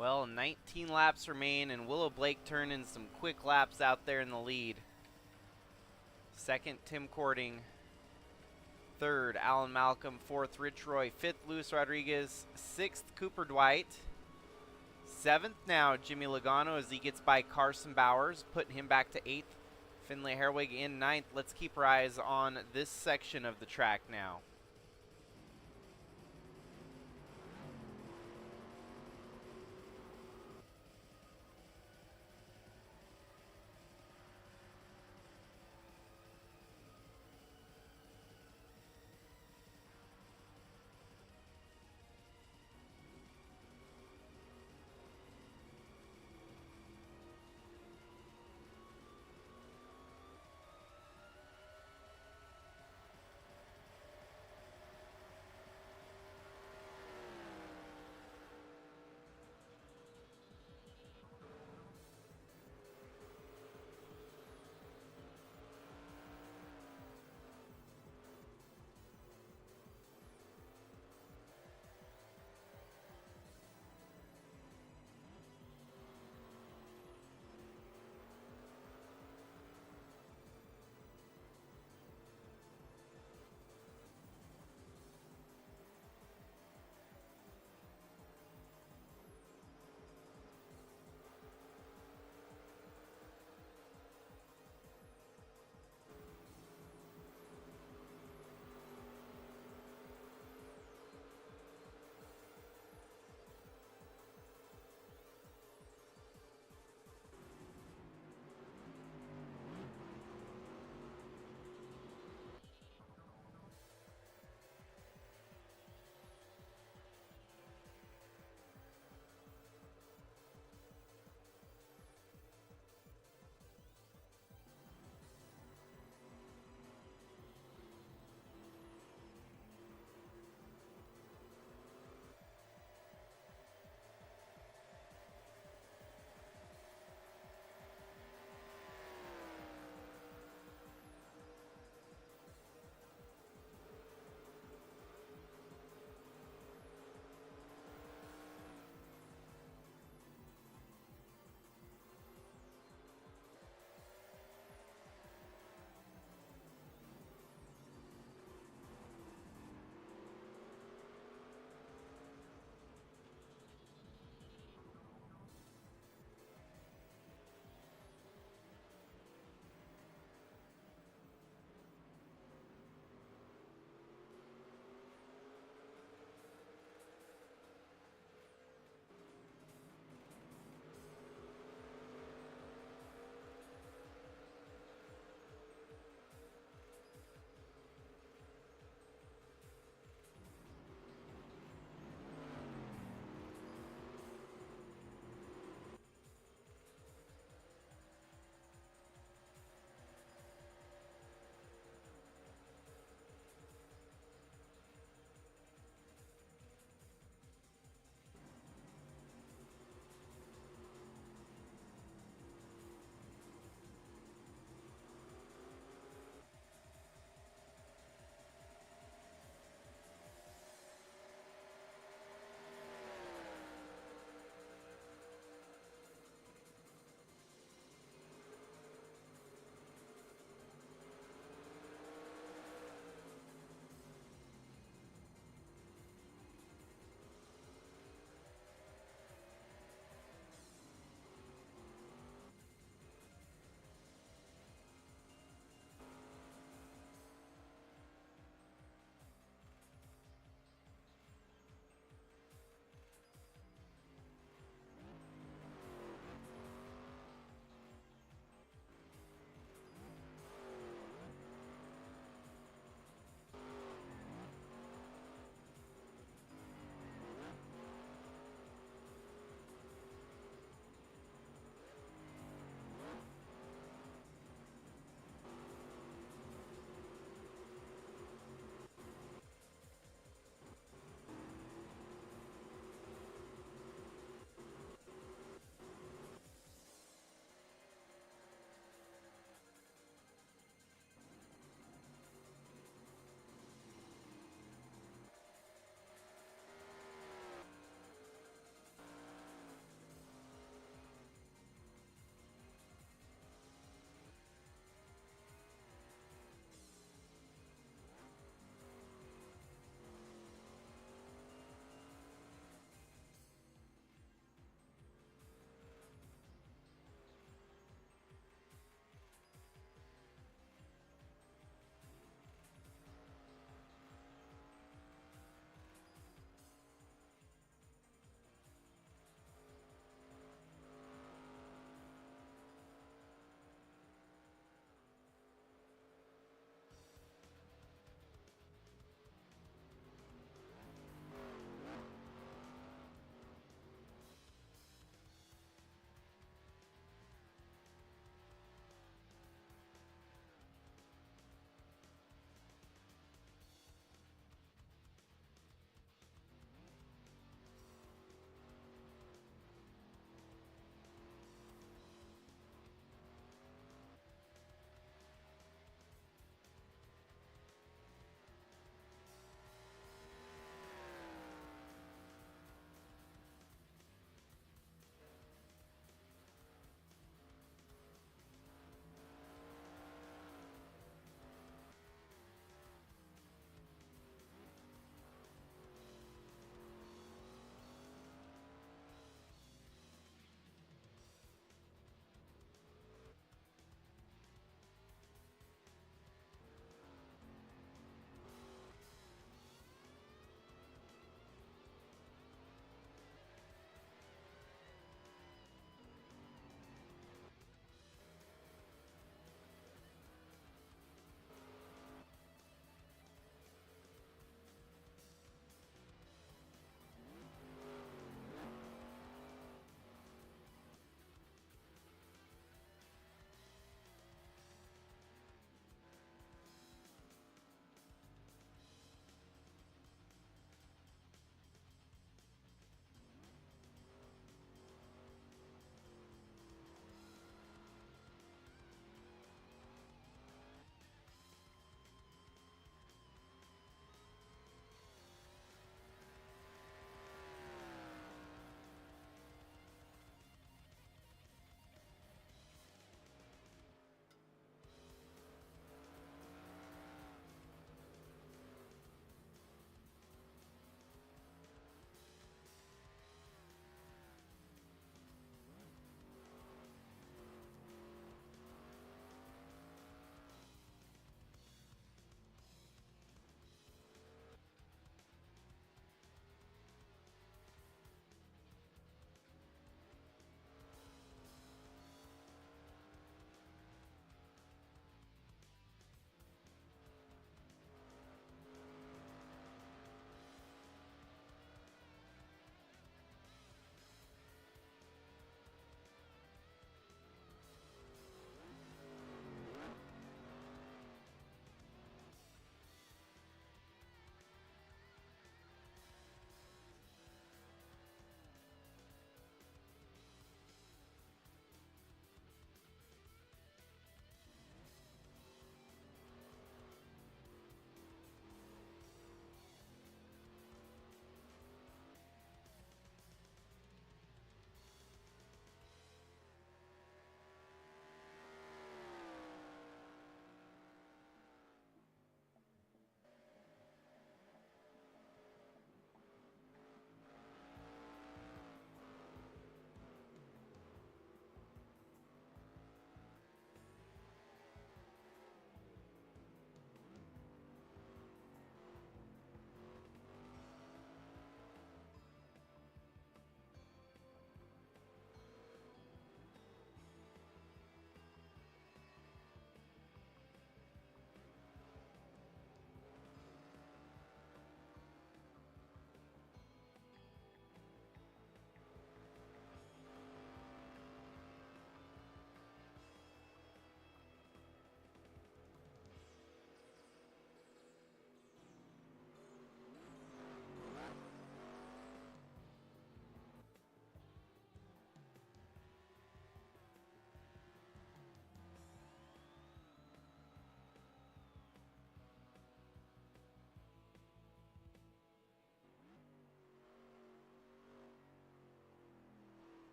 Well, 19 laps remain, and Willow Blake turning some quick laps out there in the lead. Second, Tim Cording. Third, Alan Malcolm. Fourth, Rich Roy. Fifth, Luis Rodriguez. Sixth, Cooper Dwight. Seventh now, Jimmy Logano as he gets by Carson Bowers, putting him back to eighth. Finlay Herwig in ninth. Let's keep our eyes on this section of the track now.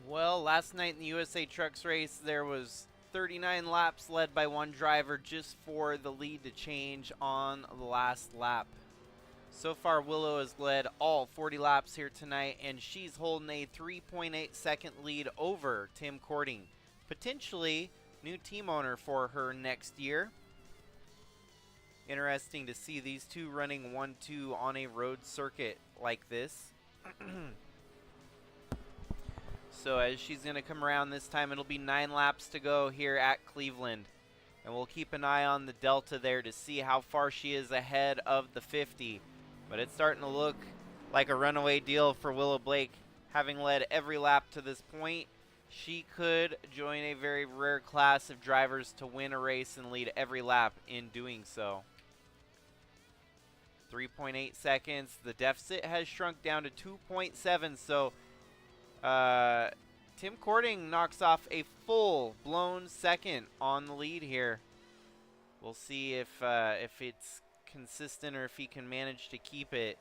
Well, last night in the USA Trucks race, there was 39 laps led by one driver just for the lead to change on the last lap. So far, Willow has led all 40 laps here tonight, and she's holding a 3.8 second lead over Tim Cording. Potentially new team owner for her next year. Interesting to see these two running 1-2 on a road circuit like this. So as she's going to come around this time, it'll be 9 laps to go here at Cleveland. And we'll keep an eye on the delta there to see how far she is ahead of the 50. But it's starting to look like a runaway deal for Willow Blake. Having led every lap to this point, she could join a very rare class of drivers to win a race and lead every lap in doing so. 3.8 seconds. The deficit has shrunk down to 2.7, so Tim Cording knocks off a full-blown second on the lead here. We'll see if it's consistent or if he can manage to keep it.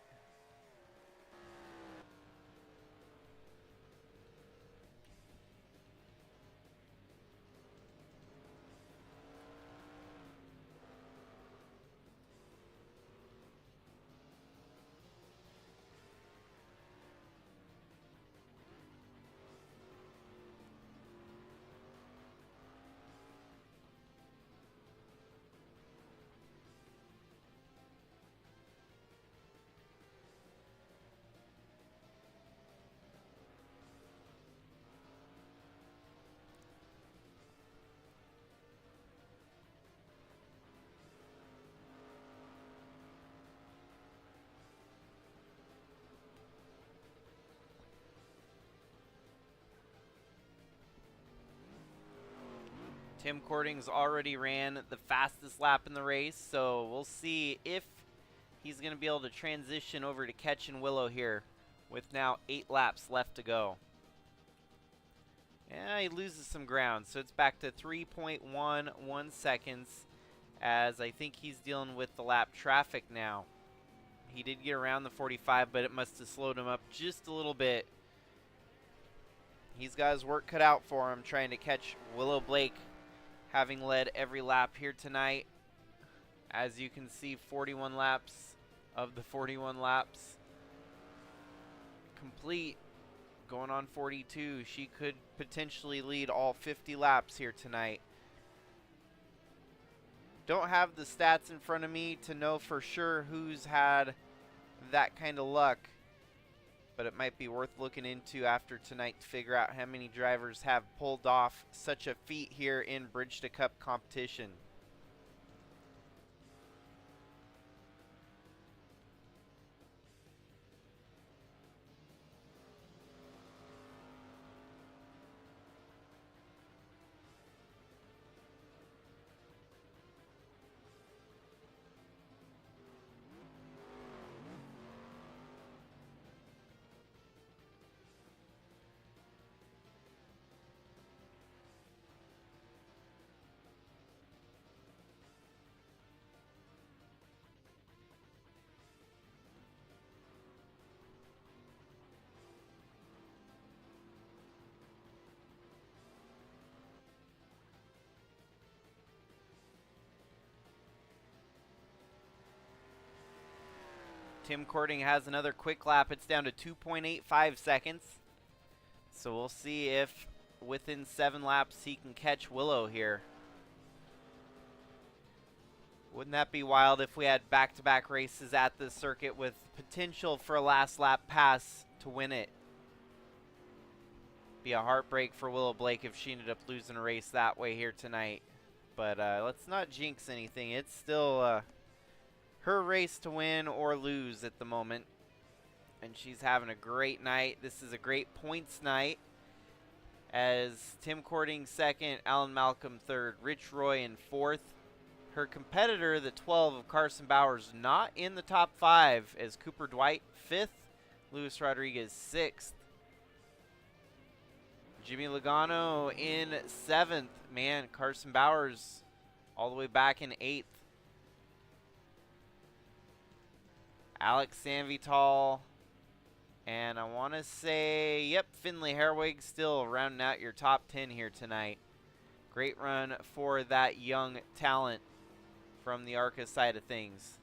Tim Cording's already ran the fastest lap in the race, so we'll see if he's going to be able to transition over to catching Willow here with now 8 laps left to go. Yeah, he loses some ground, so it's back to 3.11 seconds as I think he's dealing with the lap traffic now. He did get around the 45, but it must have slowed him up just a little bit. He's got his work cut out for him trying to catch Willow Blake, having led every lap here tonight. As you can see, 41 laps of the 41 laps complete, going on 42. She could potentially lead all 50 laps here tonight. Don't have the stats in front of me to know for sure who's had that kind of luck, but it might be worth looking into after tonight to figure out how many drivers have pulled off such a feat here in Bridge to Cup competition. Tim Cording has another quick lap. It's down to 2.85 seconds. So we'll see if within 7 laps he can catch Willow here. Wouldn't that be wild if we had back-to-back races at this circuit with potential for a last lap pass to win it? Be a heartbreak for Willow Blake if she ended up losing a race that way here tonight. But let's not jinx anything. It's still her race to win or lose at the moment. And she's having a great night. This is a great points night, as Tim Cording second, Alan Malcolm third, Rich Roy in fourth. Her competitor, the 12 of Carson Bowers, not in the top 5, as Cooper Dwight fifth, Luis Rodriguez sixth. Jimmy Logano in 7th. Man, Carson Bowers all the way back in 8th. Alex Sanvital And I want to say, yep, Finley Herwig still rounding out your top 10 here tonight. Great run for that young talent from the Arca side of things.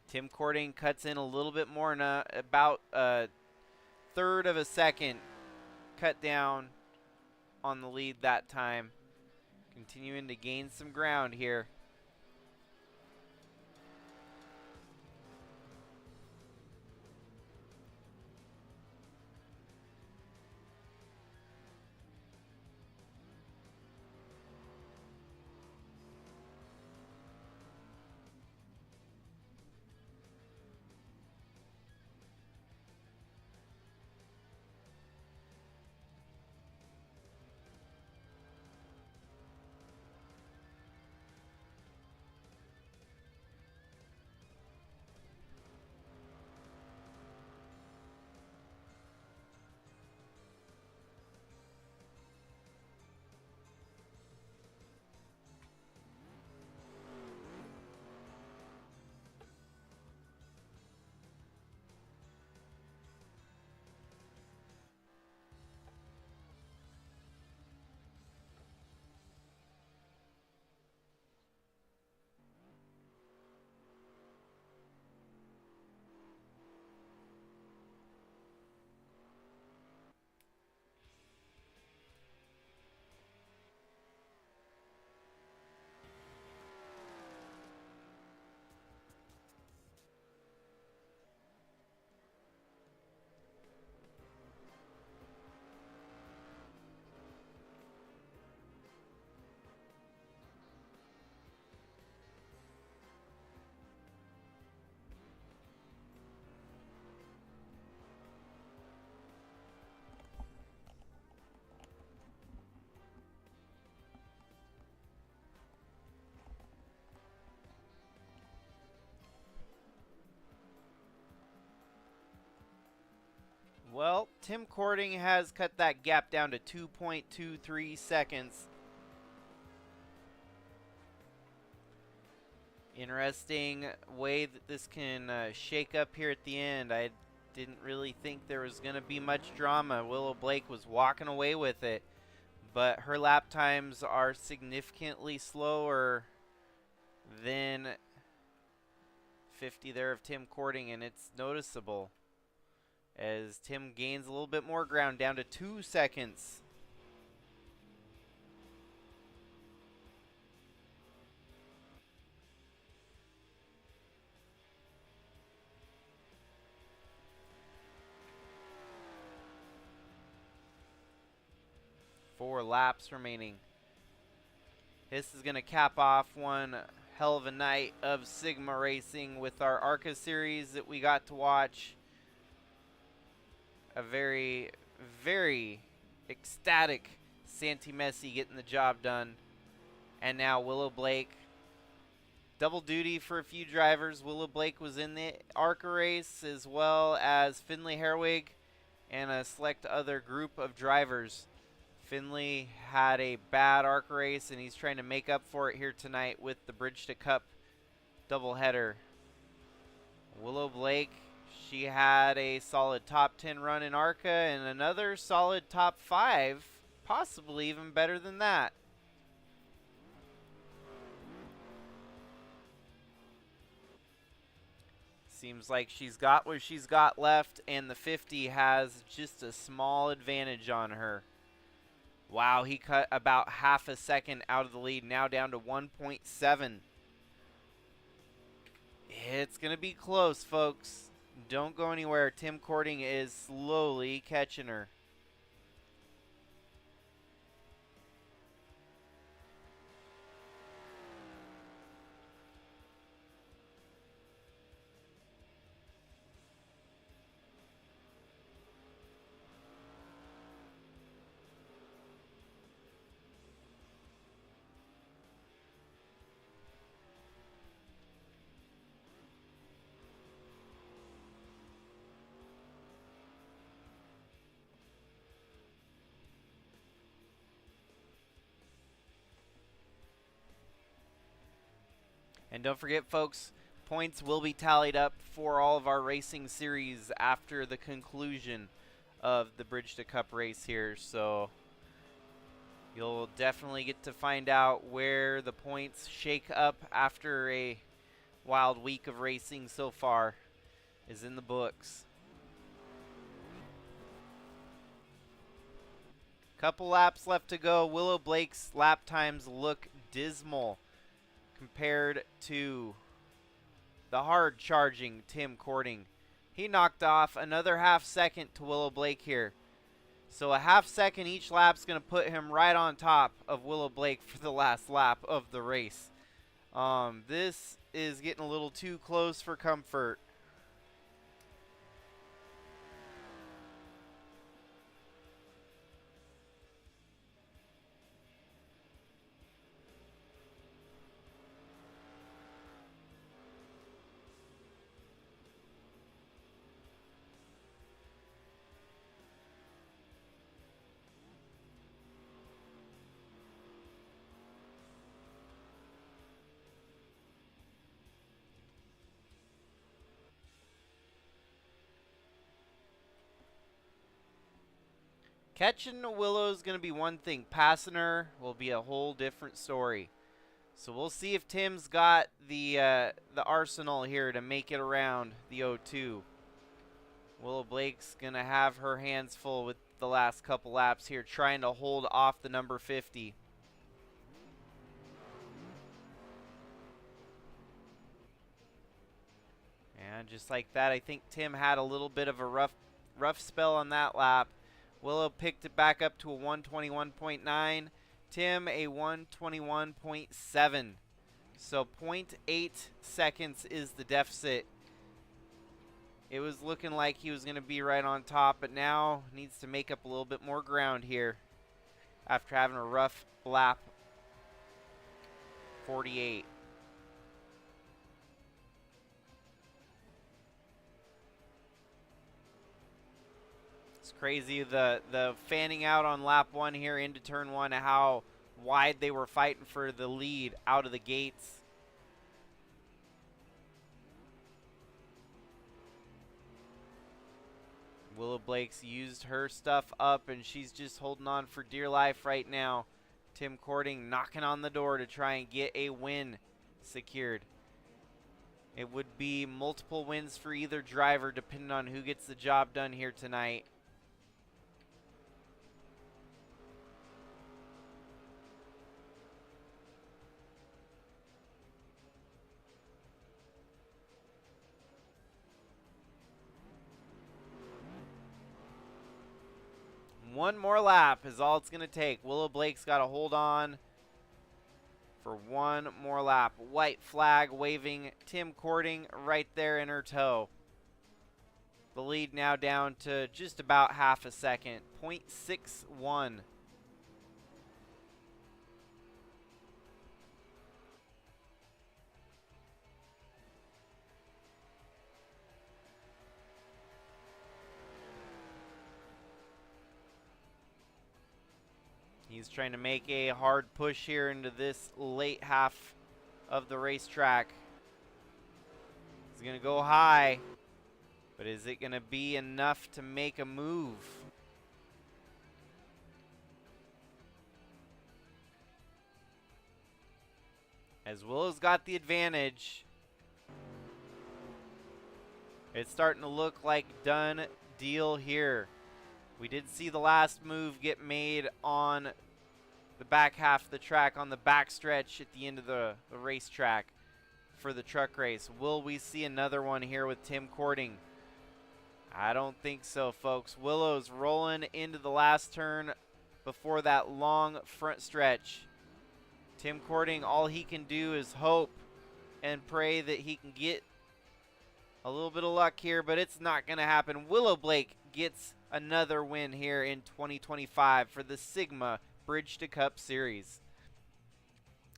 Tim Cording cuts in a little bit more, about a third of a second cut down on the lead that time. Continuing to gain some ground here. Well, Tim Cording has cut that gap down to 2.23 seconds. Interesting way that this can shake up here at the end. I didn't really think there was going to be much drama. Willow Blake was walking away with it, but her lap times are significantly slower than 50 there of Tim Cording, and it's noticeable as Tim gains a little bit more ground down to 2 seconds. Four laps remaining. This is going to cap off one hell of a night of Sigma racing with our Arca series that we got to watch. A very, very ecstatic Santi Messi getting the job done. And now Willow Blake. Double duty for a few drivers. Willow Blake was in the Arca race, as well as Finley Herwig and a select other group of drivers. Finley had a bad Arca race, and he's trying to make up for it here tonight with the Bridge to Cup doubleheader. Willow Blake, she had a solid top 10 run in Arca and another solid top 5, possibly even better than that. Seems like she's got what she's got left, and the 50 has just a small advantage on her. Wow, he cut about half a second out of the lead, now down to 1.7. It's going to be close, folks. Don't go anywhere. Tim Cording is slowly catching her. And don't forget, folks, Points will be tallied up for all of our racing series after the conclusion of the Bridge to Cup race here. So you'll definitely get to find out where the points shake up after a wild week of racing so far is in the books. Couple laps left to go. Willow Blake's lap times look dismal compared to the hard charging Tim Cording. He knocked off another half second to Willow Blake here. So a half second each lap's going to put him right on top of Willow Blake for the last lap of the race. This is getting a little too close for comfort. Catching Willow is going to be one thing. Passing her will be a whole different story. So we'll see if Tim's got the arsenal here to make it around the O2. Willow Blake's going to have her hands full with the last couple laps here, trying to hold off the number 50. And just like that, I think Tim had a little bit of a rough spell on that lap. Willow picked it back up to a 121.9. Tim a 121.7. So 0.8 seconds is the deficit. It was looking like he was going to be right on top, but now needs to make up a little bit more ground here after having a rough lap 48. It's crazy the fanning out on lap 1 here into turn 1, how wide they were fighting for the lead out of the gates. Willow Blake's used her stuff up and she's just holding on for dear life right now. Tim Cording knocking on the door to try and get a win secured. It would be multiple wins for either driver depending on who gets the job done here tonight. One more lap is all it's going to take. Willow Blake's got to hold on for one more lap. White flag waving. Tim Cording right there in her tow. The lead now down to just about half a second. 0.61. He's trying to make a hard push here into this late half of the racetrack. He's going to go high, but is it going to be enough to make a move? As Willow's got the advantage. It's starting to look like done deal here. We did see the last move get made on the back half of the track on the back stretch at the end of the racetrack for the truck race. Will we see another one here with Tim Cording? I don't think so, folks. Willow's rolling into the last turn before that long front stretch. Tim Cording, all he can do is hope and pray that he can get a little bit of luck here, but it's not going to happen. Willow Blake gets another win here in 2025 for the Sigma Bridge to Cup Series.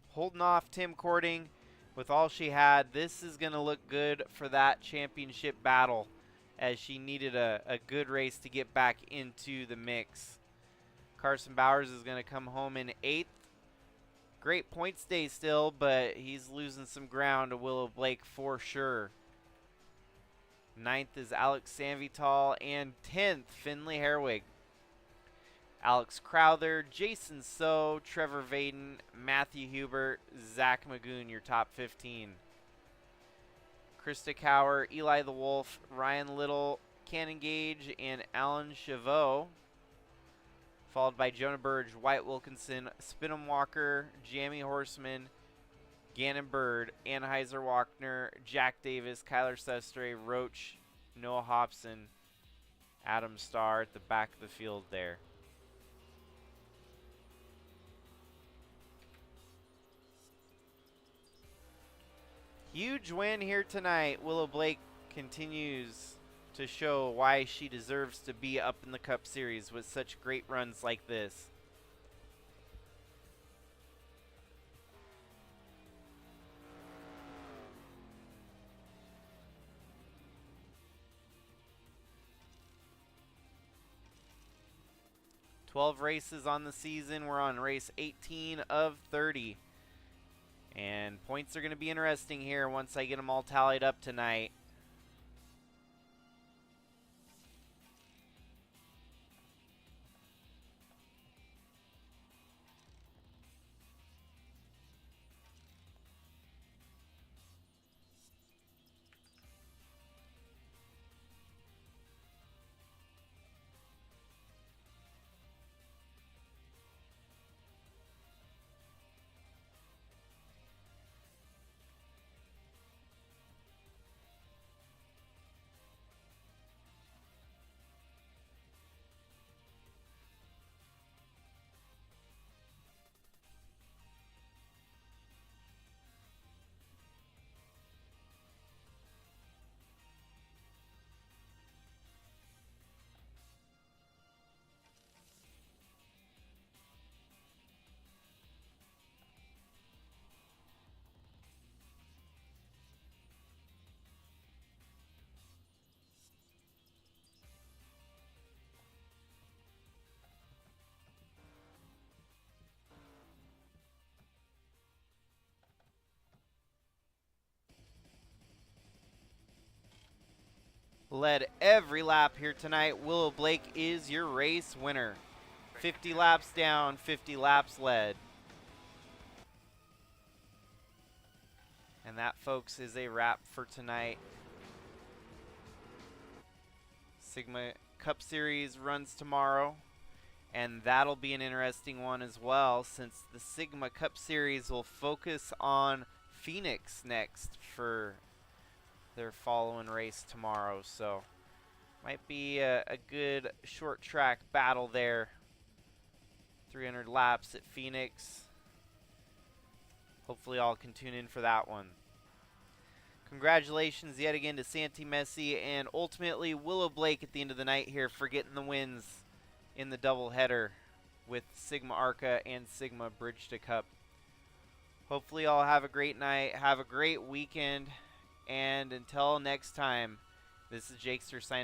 Holding off Tim Cording with all she had. This is going to look good for that championship battle, as she needed a good race to get back into the mix. Carson Bowers is going to come home in 8th. Great points day still, but he's losing some ground to Willow Blake for sure. 9th is Alex Sanvital, and 10th, Finley Herwig. Alex Crowther, Jason So, Trevor Vaden, Matthew Hubert, Zach Magoon, your top 15. Krista Cower, Eli the Wolf, Ryan Little, Cannon Gage, and Alan Chavot. Followed by Jonah Burge, White Wilkinson, Spinham Walker, Jamie Horseman, Gannon Bird, Anheuser Walkner, Jack Davis, Kyler Sestre, Roach, Noah Hobson, Adam Starr at the back of the field there. Huge win here tonight. Willow Blake continues to show why she deserves to be up in the Cup Series with such great runs like this. "12 races on the season. We're on race 18 of 30. And points are going to be interesting here once I get them all tallied up tonight. Led every lap here tonight. Willow Blake is your race winner. 50 laps down, 50 laps led. And that, folks, is a wrap for tonight. Sigma Cup Series runs tomorrow, and that'll be an interesting one as well, since the Sigma Cup Series will focus on Phoenix next for their following race tomorrow. So might be a good short track battle there. 300 laps at Phoenix. Hopefully all can tune in for that one. Congratulations yet again to Santi Messi and ultimately Willow Blake at the end of the night here for getting the wins in the doubleheader with Sigma Arca and Sigma Bridge to Cup. Hopefully all have a great night, have a great weekend, and until next time, this is Jakester signing